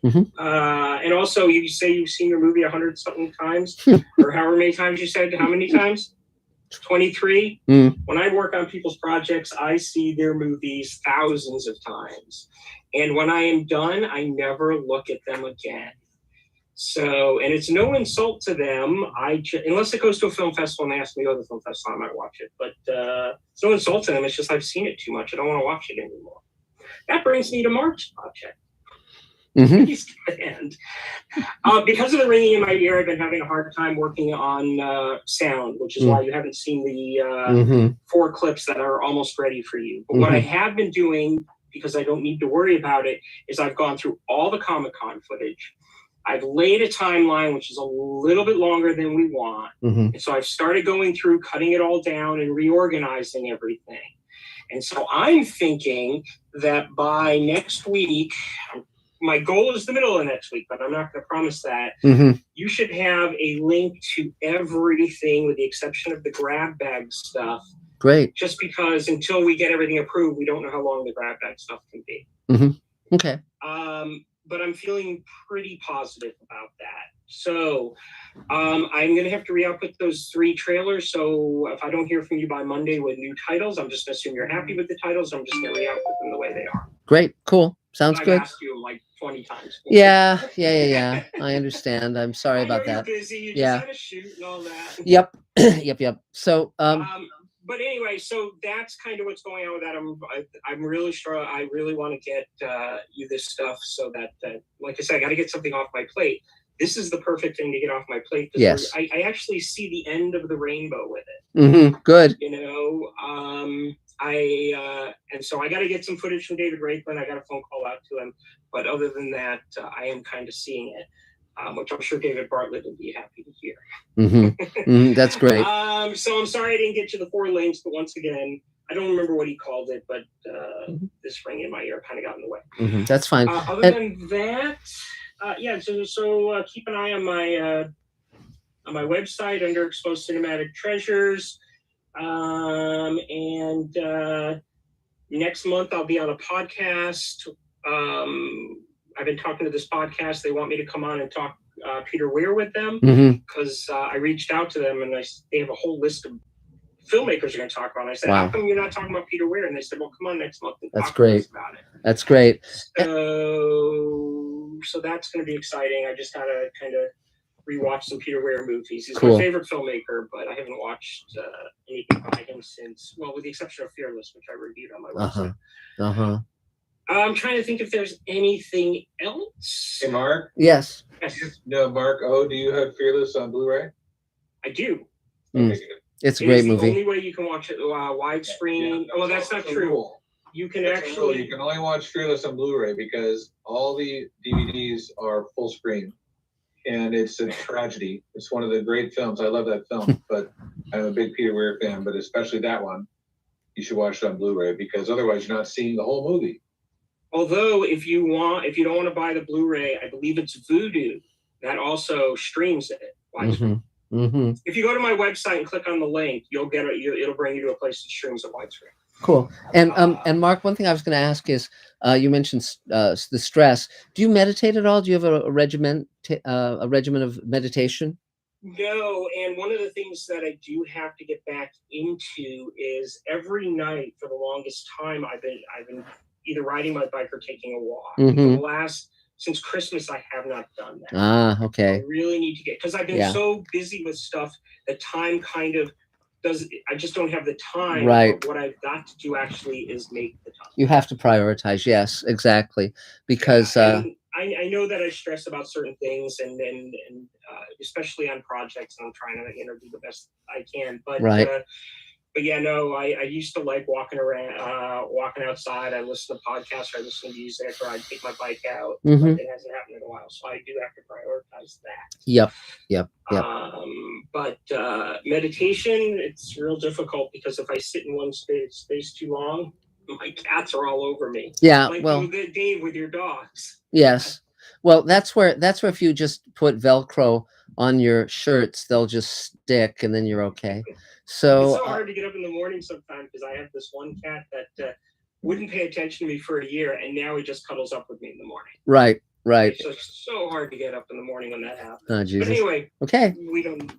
Mm-hmm. And also you say you've seen your movie 100-something times or however many times you said, how many times? 23. When I work on people's projects, I see their movies thousands of times. And when I am done, I never look at them again. So, and it's no insult to them. Unless it goes to a film festival and they ask me to go to the film festival, I might watch it. But it's no insult to them. It's just I've seen it too much. I don't want to watch it anymore. That brings me to Mark's project. Mm-hmm. Because of the ringing in my ear, I've been having a hard time working on sound, which is why you haven't seen the 4 clips that are almost ready for you. But what I have been doing, because I don't need to worry about it, is I've gone through all the Comic-Con footage. I've laid a timeline, which is a little bit longer than we want. And so I've started going through, cutting it all down and reorganizing everything. And so I'm thinking that by next week, my goal is the middle of next week, but I'm not going to promise that. You should have a link to everything with the exception of the grab bag stuff. Great. Just because until we get everything approved, we don't know how long the grab bag stuff can be. Okay. but I'm feeling pretty positive about that. So I'm going to have to re-output those 3 trailers. So if I don't hear from you by Monday with new titles, I'm just going to assume you're happy with the titles. I'm just going to re-output them the way they are. Great. Cool. Sounds good. I've asked you like 20 times. Yeah. I understand. I'm sorry about that. You're busy. You just Yeah. had a shoot and all that. Yep. Yep. So, but anyway, so that's kind of what's going on with that. I'm really sure I really want to get you this stuff so that, like I said, I got to get something off my plate. This is the perfect thing to get off my plate. Yes. I actually see the end of the rainbow with it. Mm-hmm. Good. You know, and so I got to get some footage from David Raiklen. I got a phone call out to him. But other than that, I am kind of seeing it, which I'm sure David Bartlett would be happy to hear. Mm-hmm. That's great. So I'm sorry I didn't get you the 4 links, but once again, I don't remember what he called it, but this ring in my ear kind of got in the way. Mm-hmm. That's fine. Other than that, so keep an eye on my website under Exposed Cinematic Treasures. And next month I'll be on a podcast. I've been talking to this podcast. They want me to come on and talk Peter Weir with them because I reached out to them and they have a whole list of filmmakers are going to talk about it. I said, How come you're not talking about Peter Weir? And they said, well, come on next month and That's talk great. to us about it. That's great. So that's going to be exciting. I just got to kind of rewatch some Peter Weir movies. He's Cool. my favorite filmmaker, but I haven't watched anything by him since, well, with the exception of Fearless, which I reviewed on my website. I'm trying to think if there's anything else. Hey, Mark? Yes. No, Mark O, do you have Fearless on Blu-ray? I do. Okay, It's a great movie. The only way you can watch it widescreen. Yeah. Well, that's not true. Cool. You can That's actually. cool. You can only watch Fearless on Blu-ray because all the DVDs are full screen. And it's a tragedy. It's one of the great films. I love that film, but I'm a big Peter Weir fan, but especially that one. You should watch it on Blu-ray because otherwise you're not seeing the whole movie. Although if you don't want to buy the Blu-ray, I believe it's Vudu that also streams it. If you go to my website and click on the link, you'll get it. It'll bring you to a place that streams it widescreen. Cool. And Mark, one thing I was going to ask is, you mentioned the stress. Do you meditate at all? Do you have a regimen of meditation? No, and one of the things that I do have to get back into is every night for the longest time I've been either riding my bike or taking a walk. Since Christmas, I have not done that. Okay. I really need to get, because I've been so busy with stuff that time kind of I just don't have the time. Right. But what I've got to do actually is make the time. You have to prioritize. Yes, exactly. Because I know that I stress about certain things and especially on projects, and I'm trying to do the best I can. But but yeah, no, I used to like walking around, walking outside. I listen to podcasts, or I listen to music, or I take my bike out. But it hasn't happened in a while, so I do have to prioritize that. Yep. But meditation, it's real difficult because if I sit in one space too long, my cats are all over me. Yeah, like well, Dave with your dogs. Yes. Well, that's where if you just put Velcro on your shirts, they'll just stick, and then you're okay. So it's so hard to get up in the morning sometimes because I have this one cat that wouldn't pay attention to me for a year, and now he just cuddles up with me in the morning. Right. It's so hard to get up in the morning when that happens. Oh, Jesus. But anyway, okay. We don't.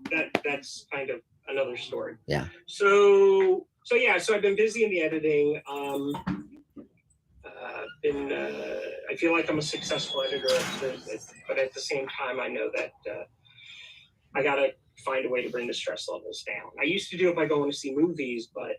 That's kind of another story. Yeah. So I've been busy in the editing. I feel like I'm a successful editor, but at the same time, I know that I gotta find a way to bring the stress levels down. I used to do it by going to see movies, but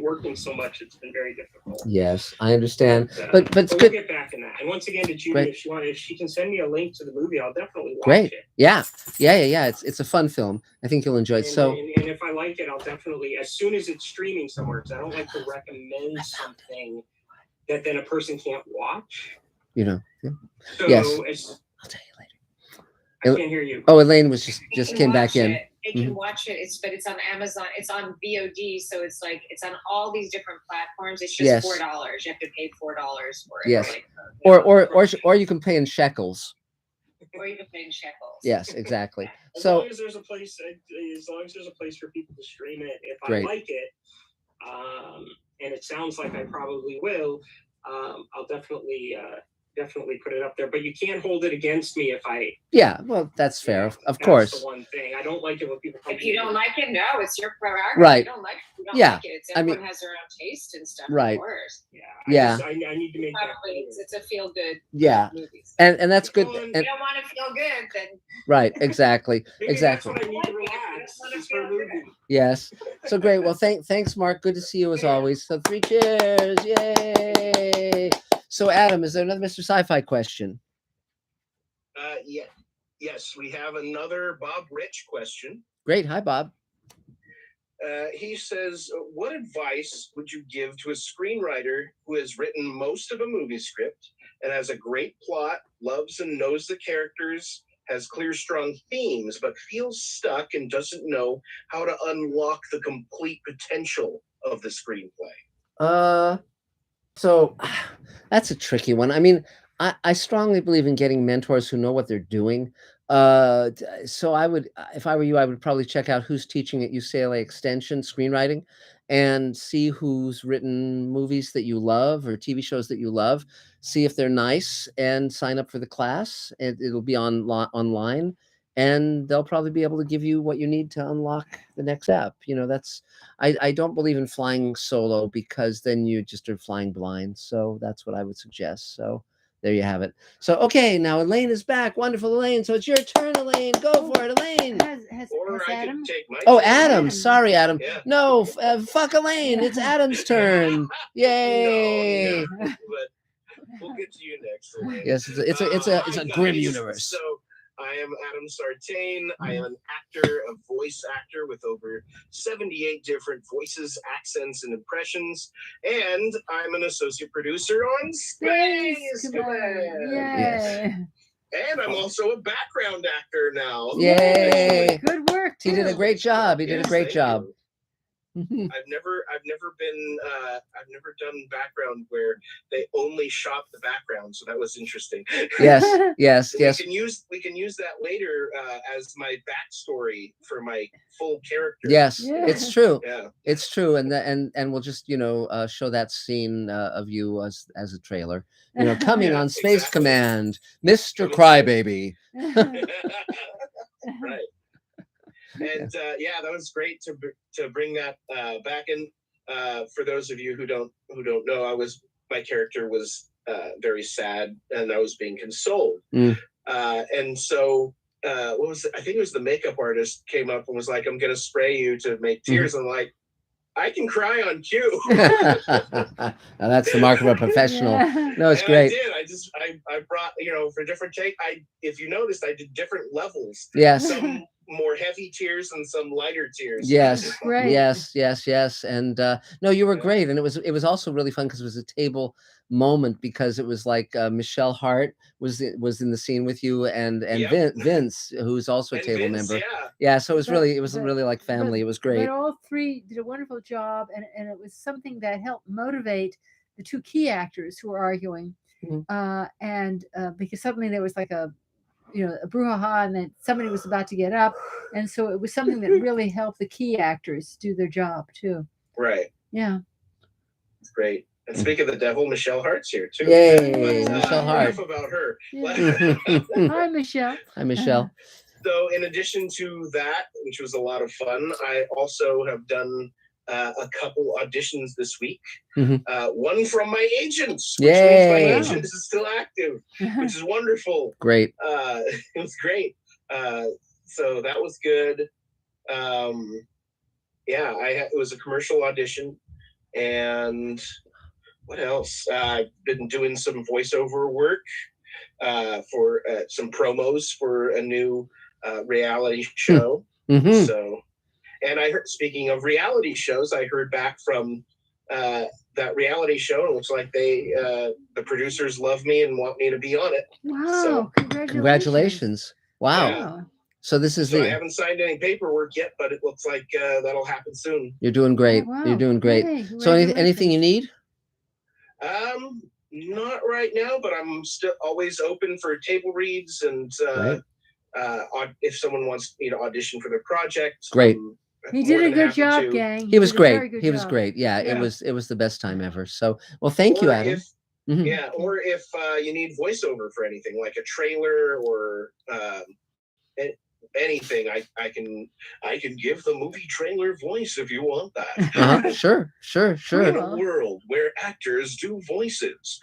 working so much, it's been very difficult. Yes, I understand. But it's we'll good. Get back in that. And once again, to Judy, if she can send me a link to the movie, I'll definitely watch Great. it. Yeah. It's a fun film. I think you'll enjoy it. And if I like it, I'll definitely, as soon as it's streaming somewhere, because I don't like to recommend something that then a person can't watch. Yeah. So yes. I'll tell you later. I can't hear you. Oh, Elaine was just came back in. They can watch it. But it's on Amazon. It's on VOD, so it's on all these different platforms. It's just $4. You have to pay $4 for it. Yes. Or you can pay in shekels. Or you can pay in shekels. Yes, exactly. As long as there's a place for people to stream it, if I like it, and it sounds like I probably will, I'll definitely definitely put it up there. But you can't hold it against me if I. Yeah, well, that's fair. Of course. That's the one thing. I don't like it when people. If you don't like it, no, it's your prerogative. Right. You don't like it, you don't Yeah. like it. It's, I everyone mean, has their own taste and stuff. Right. Of course. Yeah. I need to make that. It's a feel good. Yeah. Movies. And that's good. If you And, don't want to feel good, then. right. Exactly. Maybe Exactly. That's what I need to relax. It's for a movie. Yes. So great. Well, thanks, Mark. Good to see you as always. So 3 cheers. Yay. So Adam, is there another Mr. Sci-Fi question? Yeah. Yes, we have another Bob Rich question. Great. Hi, Bob. He says, what advice would you give to a screenwriter who has written most of a movie script and has a great plot, loves and knows the characters, has clear, strong themes, but feels stuck and doesn't know how to unlock the complete potential of the screenplay? So that's a tricky one. I mean, I strongly believe in getting mentors who know what they're doing. So I would, if I were you, I would probably check out who's teaching at UCLA Extension screenwriting and see who's written movies that you love or TV shows that you love. See if they're nice and sign up for the class. It'll be online, and they'll probably be able to give you what you need to unlock the next step. You know, I don't believe in flying solo because then you just are flying blind. So that's what I would suggest. So there you have it. So, okay, now Elaine is back. Wonderful, Elaine. So it's your turn, Elaine. Go for it, Elaine. Has Adam? Adam. Sorry, Adam. Yeah. No, fuck Elaine. It's Adam's turn. Yay. No, but we'll get to you next, Elaine. Yes, it's a grim universe. So I am Adam Sartain. I am an actor, a voice actor with over 78 different voices, accents, and impressions. And I'm an associate producer on Space Command. Yay. And I'm also a background actor now. Yay. Good work. He did a great job. He did a great job. I've never done background where they only shot the background, so that was interesting. Yes. We can use that later as my backstory for my full character. Yes, it's true. Yeah, it's true, and we'll just show that scene of you as a trailer. Coming on Space Command, Mr. Crybaby. Right. And that was great to bring that back in. For those of you who don't know, my character was very sad, and I was being consoled. And so what was it? I think it was the makeup artist came up and was like, "I'm going to spray you to make tears." I'm like, I can cry on cue. Now that's the mark of a professional. No, it's great. I did. I brought, for different take. If you noticed, I did different levels. Yes. Some more heavy tears and some lighter tears. Yes. Right. Yes. And no, you were great. And it was also really fun because it was a table moment, because it was like Michelle Hart was in the scene with you, and Vince, who's also a table member. Yeah. So it was really like family. It was great. But all three did a wonderful job, and it was something that helped motivate the two key actors who were arguing, and because suddenly there was like a brouhaha, and then somebody was about to get up, and so it was something that really helped the key actors do their job too. Right. Yeah. Great. And speaking of the devil, Michelle Hart's here too. Yay, Michelle Hart. Enough about her. Yeah. Hi, Michelle. Hi, Michelle. So, in addition to that, which was a lot of fun, I also have done a couple auditions this week. One from my agents, which means my agent is still active, which is wonderful. Great. It was great. So that was good. It was a commercial audition, and what else? I've been doing some voiceover work for some promos for a new reality show. So. And I heard, speaking of reality shows, I heard back from that reality show. It looks like the producers love me and want me to be on it. Wow! So, Congratulations! Wow. Yeah. So this is I haven't signed any paperwork yet, but it looks like that'll happen soon. You're doing great. Oh, wow. You're doing great. Hey, so anything you need? Not right now, but I'm still always open for table reads, and if someone wants me to audition for their project. Great. He did a good job, gang. He was great. He was great. Yeah, it was the best time ever. So, well, thank you, Adam. Yeah, or if you need voiceover for anything, like a trailer or anything, I can give the movie trailer voice if you want that. Sure. In a world where actors do voices.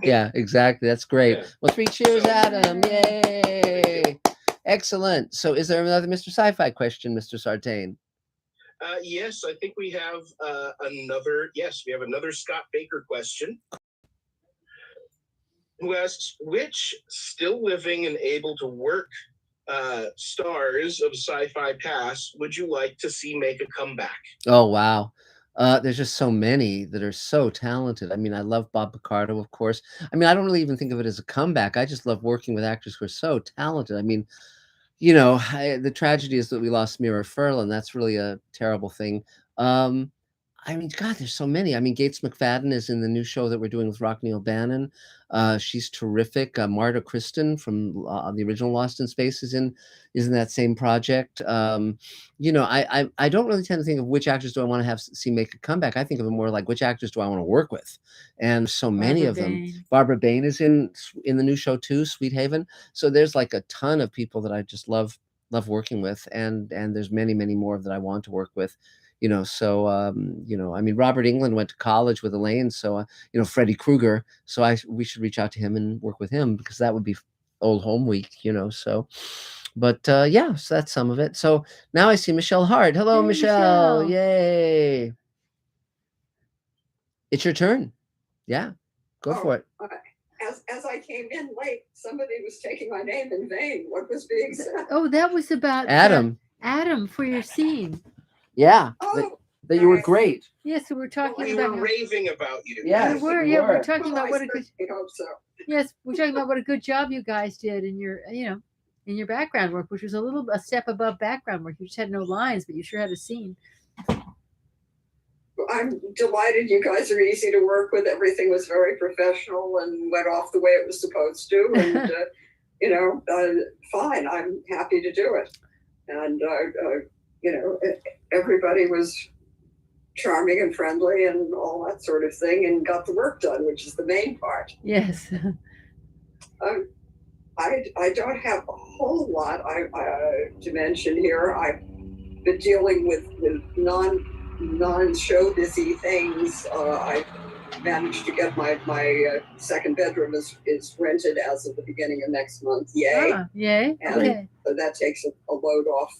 Yeah, exactly. That's great. Yeah. Well, 3 cheers, Adam. Yay! Excellent. So, is there another Mr. Sci-Fi question, Mr. Sartain? Yes, I think we have another. Yes, we have another Scott Baker question, who asks, which still living and able to work stars of Sci-Fi past would you like to see make a comeback? Oh, wow. There's just so many that are so talented. I mean, I love Bob Picardo, of course. I mean, I don't really even think of it as a comeback. I just love working with actors who are so talented. I mean, the tragedy is that we lost Mira Furlan. That's really a terrible thing. I mean, God, there's so many. I mean, Gates McFadden is in the new show that we're doing with Rockne O'Bannon. She's terrific. Marta Kristen from the original Lost in Space is in that same project. I don't really tend to think of which actors do I want to see make a comeback. I think of it more like which actors do I want to work with, and so many of them. Barbara Bain is in the new show too, Sweet Haven. So there's like a ton of people that I just love working with, and there's many more that I want to work with. I mean, Robert Englund went to college with Elaine, so Freddy Krueger. So we should reach out to him and work with him, because that would be old home week, so. But yeah, so that's some of it. So now I see Michelle Hart. Hello, Michelle. Yay! It's your turn. Yeah, go for it. As I came in late, somebody was taking my name in vain. What was being said? Oh, that was about Adam. Adam, for your scene. Yeah, that you were great. Yes, so we're talking We about were raving about you. Yes, we were. we Yeah, were. we're talking about what a good. I hope so. Yes, we're talking about what a good job you guys did in your, in your background work, which was a step above background work. You just had no lines, but you sure had a scene. I'm delighted you guys are easy to work with. Everything was very professional and went off the way it was supposed to. And, fine, I'm happy to do it. And, everybody was charming and friendly and all that sort of thing, and got the work done, which is the main part. Yes. I don't have a whole lot to mention here. I've been dealing with non-show busy things. I managed to get my second bedroom is rented as of the beginning of next month. Yay! Yay! And okay. So that takes a load off.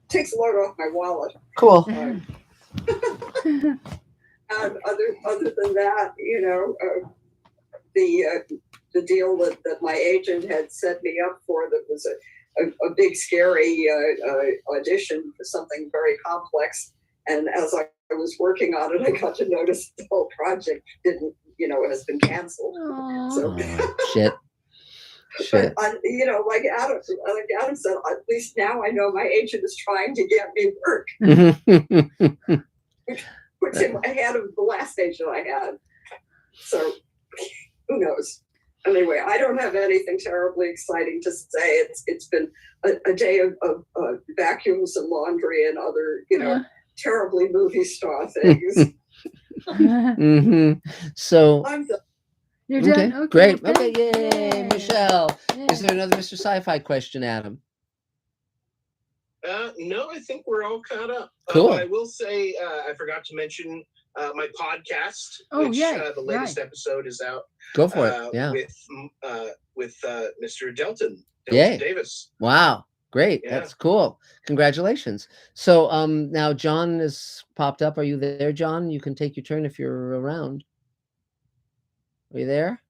Takes a load off my wallet. Cool. And other than that, the deal that my agent had set me up for, that was a big scary audition for something very complex. And as I was working on it, I got to notice the whole project has been canceled. So shit. But like Adam said, at least now I know my agent is trying to get me work, which is ahead of the last agent I had. So who knows? Anyway, I don't have anything terribly exciting to say. It's been a day of vacuums and laundry and other terribly movie star things. So I'm done. You're done? Okay, great. Okay, yay, Michelle. Yay. Is there another Mr. Sci-Fi question, Adam? No, I think we're all caught up. Cool. But I will say, I forgot to mention my podcast, which the latest episode is out. Go for it. Yeah. With Mr. Delton Davis. Wow. Great. Yeah. That's cool. Congratulations. So now John has popped up. Are you there, John? You can take your turn if you're around. Are you there?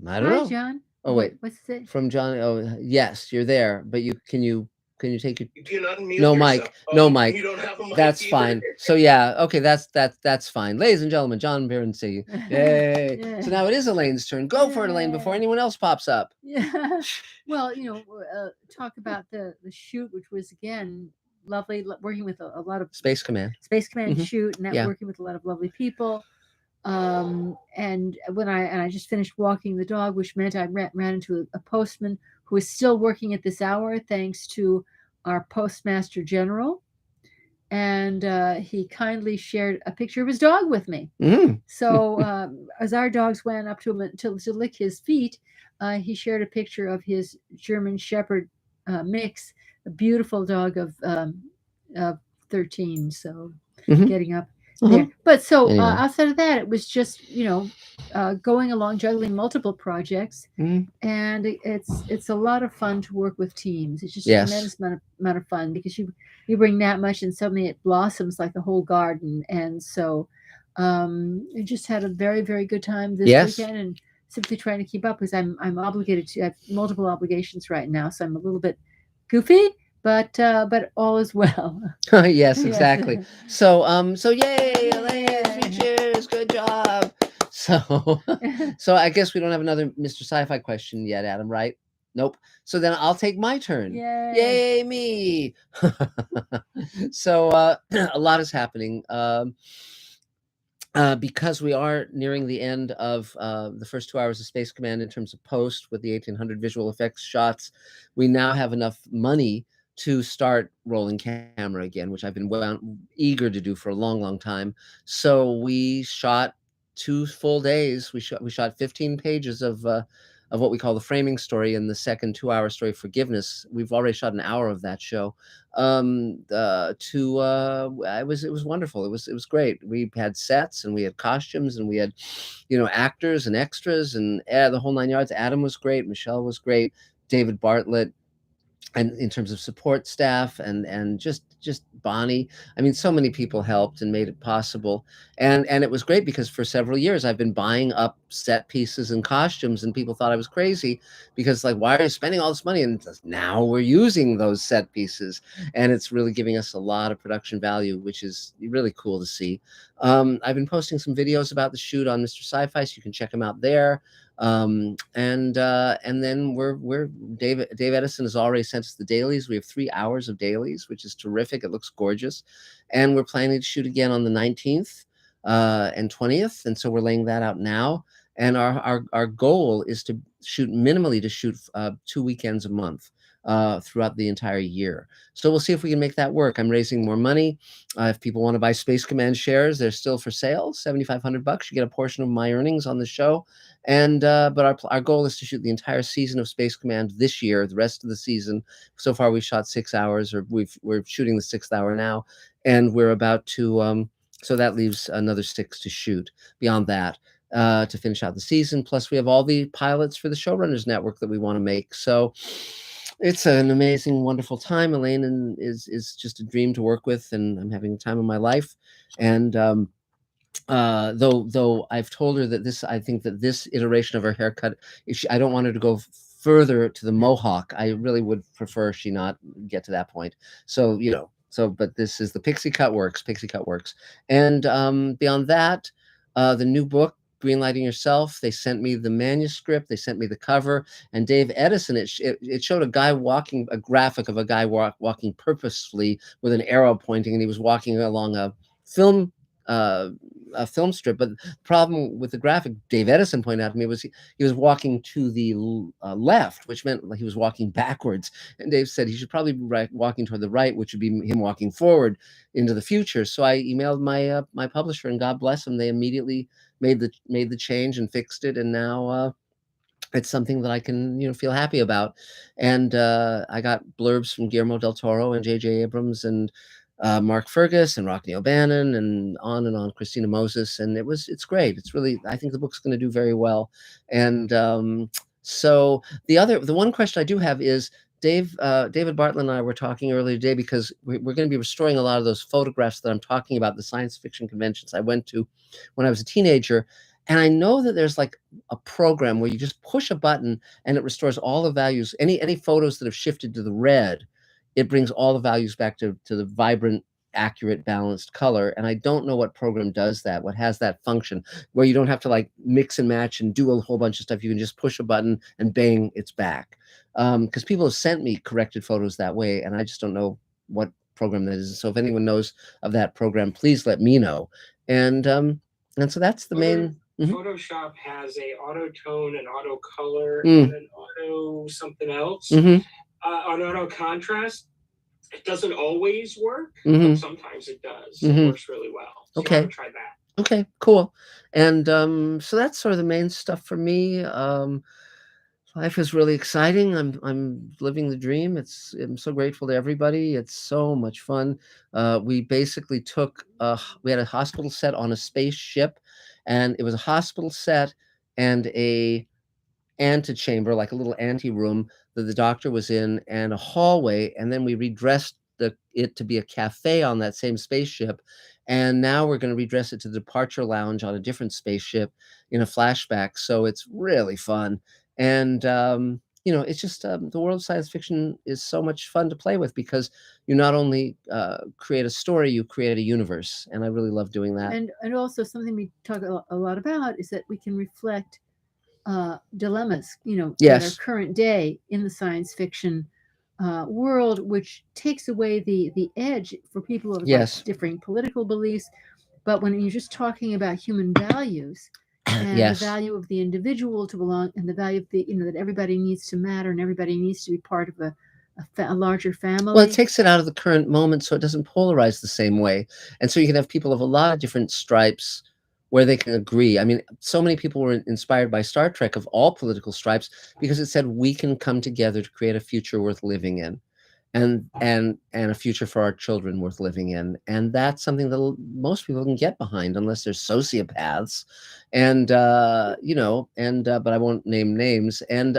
I don't know. John. Oh wait. What's it? From John. Oh yes, you're there. But can you take your? You can unmute no yourself. mic. No mic. You don't have a mic. That's either. fine. So yeah. Okay. That's fine. Ladies and gentlemen, John Bernstein. Yay. Yay. So now it is Elaine's turn. Go for it, Elaine, before anyone else pops up. Yeah. Well, talk about the shoot, which was again lovely, working with a lot of Space Command shoot, and working with a lot of lovely people. And when I just finished walking the dog, which meant I ran into a postman who is still working at this hour, thanks to our postmaster general. and he kindly shared a picture of his dog with me. So as our dogs went up to him to lick his feet, he shared a picture of his German Shepherd mix, a beautiful dog of 13, so getting up there. But so Anyway. outside of that, it was just going along, juggling multiple projects, and it's a lot of fun to work with teams. It's just a tremendous amount of fun because you bring that much and suddenly it blossoms like a whole garden. And so I just had a very, very good time this weekend, and simply trying to keep up because I'm obligated to have multiple obligations right now, so I'm a little bit goofy, but all is well. Yes, exactly. So yay, Elaine, 3 cheers, good job. So I guess we don't have another Mr. Sci-Fi question yet, Adam, right? Nope. So then I'll take my turn. Yay me. So a lot is happening. Because we are nearing the end of the first 2 hours of Space Command in terms of post with the 1800 visual effects shots, we now have enough money to start rolling camera again, which I've been eager to do for a long, long time. So we shot 2 full days. We shot 15 pages of what we call the framing story in the second 2-hour story, Forgiveness. We've already shot an hour of that show. It was wonderful. It was great. We had sets and we had costumes and we had, actors and extras and the whole 9 yards. Adam was great. Michelle was great. David Bartlett. And in terms of support staff and just Bonnie, I mean, so many people helped and made it possible. And it was great because for several years I've been buying up set pieces and costumes, and people thought I was crazy because, like, why are you spending all this money? And now we're using those set pieces, and it's really giving us a lot of production value, which is really cool to see. I've been posting some videos about the shoot on Mr. Sci-Fi, so you can check them out there. And then Dave Edison has already sent us the dailies. We have 3 hours of dailies, which is terrific. It looks gorgeous, and we're planning to shoot again on the 19th and 20th, and so we're laying that out now. And our goal is to shoot 2 weekends a month throughout the entire year. So we'll see if we can make that work. I'm raising more money. If people want to buy Space Command shares, they're still for sale. $7,500. You get a portion of my earnings on the show. And but our goal is to shoot the entire season of Space Command this year, the rest of the season. So far, we shot 6 hours, or we're shooting the 6th hour now, and we're about to. So that leaves another 6 to shoot beyond that. To finish out the season. Plus, we have all the pilots for the Showrunners Network that we want to make. So it's an amazing, wonderful time. Elaine is just a dream to work with, and I'm having the time of my life. And though I've told her that I think that this iteration of her haircut, I don't want her to go further to the mohawk. I really would prefer she not get to that point. So but this is the pixie cut works. Pixie cut works. And beyond that, the new book, Greenlighting Yourself, they sent me the manuscript, they sent me the cover, and Dave Edison, it showed a graphic of a guy walking purposefully with an arrow pointing, and he was walking along a film strip. But the problem with the graphic, Dave Edison pointed out to me, was he was walking to the left, which meant like he was walking backwards. And Dave said he should probably be walking toward the right, which would be him walking forward into the future. So I emailed my publisher, and God bless them, they immediately made the change and fixed it, and now it's something that I can feel happy about. And I got blurbs from Guillermo del Toro and J.J. Abrams and Mark Fergus and Rockne O'Bannon and on, Christina Moses, and it's great. It's really, I think the book's going to do very well. And so the one question I do have is, David Bartlett and I were talking earlier today, because we're going to be restoring a lot of those photographs that I'm talking about, the science fiction conventions I went to when I was a teenager. And I know that there's like a program where you just push a button and it restores all the values. Any photos that have shifted to the red, it brings all the values back to the vibrant, accurate, balanced color. And I don't know what program does that, what has that function, where you don't have to like mix and match and do a whole bunch of stuff. You can just push a button and bang, it's back. Because people have sent me corrected photos that way, and I just don't know what program that is. So if anyone knows of that program, please let me know. And so that's the main. Photoshop has a auto tone, an auto color, and an auto something else, an auto contrast. It doesn't always work, but sometimes it does. It works really well. So Okay. I would try that. Okay, cool. And so that's sort of the main stuff for me. Life is really exciting. I'm living the dream. I'm so grateful to everybody. It's so much fun. We basically took we had a hospital set on a spaceship, and it was a hospital set and a antechamber, like a little anteroom that the doctor was in, and a hallway, and then we redressed it to be a cafe on that same spaceship, and now we're going to redress it to the departure lounge on a different spaceship in a flashback. So it's really fun, and it's just the world of science fiction is so much fun to play with, because you not only create a story, you create a universe, and I really love doing that. And also something we talk a lot about is that we can reflect dilemmas, that are current day in the science fiction world, which takes away the edge for people who have like differing political beliefs. But when you're just talking about human values and the value of the individual to belong, and the value of the that everybody needs to matter and everybody needs to be part of a larger family. Well, it takes it out of the current moment, so it doesn't polarize the same way, and so you can have people of a lot of different stripes where they can agree. I mean, so many people were inspired by Star Trek of all political stripes, because it said we can come together to create a future worth living in, and a future for our children worth living in. And that's something that most people can get behind, unless they're sociopaths. And but I won't name names. And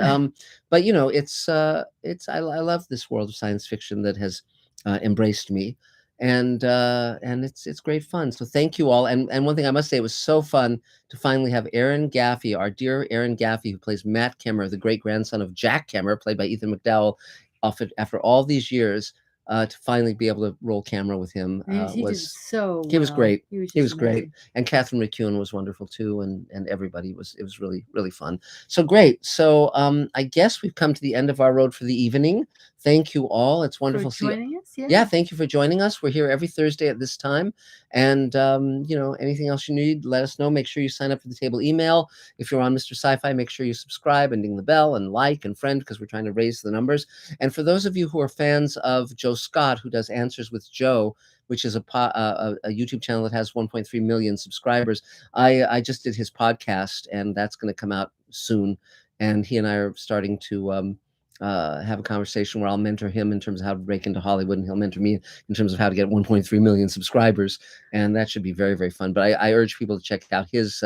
but I love this world of science fiction that has embraced me. And it's great fun. So thank you all. And one thing I must say, it was so fun to finally have Aaron Gaffey, our dear Aaron Gaffey, who plays Matt Kemmer, the great grandson of Jack Kemmer, played by Ethan McDowell, after all these years, to finally be able to roll camera with him. He was great. He was great. And Catherine McEwen was wonderful too, and everybody it was really, really fun. So great. So I guess we've come to the end of our road for the evening. Thank you all. It's wonderful for joining us. Yeah, thank you for joining us. We're here every Thursday at this time. And anything else you need, let us know. Make sure you sign up for the table email. If you're on Mr. Sci-Fi, make sure you subscribe and ding the bell and like and friend, because we're trying to raise the numbers. And for those of you who are fans of Joe Scott, who does Answers with Joe, which is a YouTube channel that has 1.3 million subscribers, I just did his podcast, and that's going to come out soon. And he and I are starting to have a conversation where I'll mentor him in terms of how to break into Hollywood, and he'll mentor me in terms of how to get 1.3 million subscribers. And that should be very, very fun. But I urge people to check out his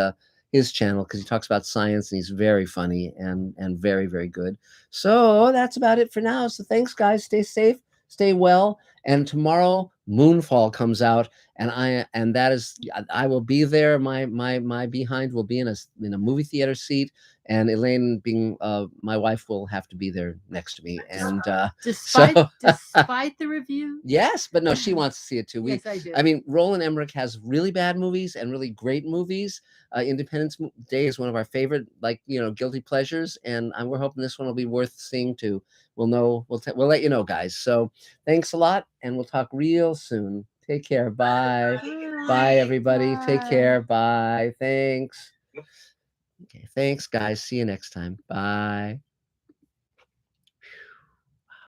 channel, because he talks about science, and he's very funny and very, very good. So that's about it for now. So thanks, guys. Stay safe, stay well. And tomorrow Moonfall comes out, and I will be there. My behind will be in a movie theater seat, and Elaine, being my wife, will have to be there next to me. And despite the review, yes, but no, she wants to see it too. Yes, I do. I mean, Roland Emmerich has really bad movies and really great movies. Independence Day is one of our favorite, guilty pleasures, and we're hoping this one will be worth seeing too. We'll know. We'll let you know, guys. So thanks a lot, and we'll talk real soon. Take care. Bye. Bye, everybody. Bye. Take care. Bye. Thanks. Okay. Thanks, guys. See you next time. Bye.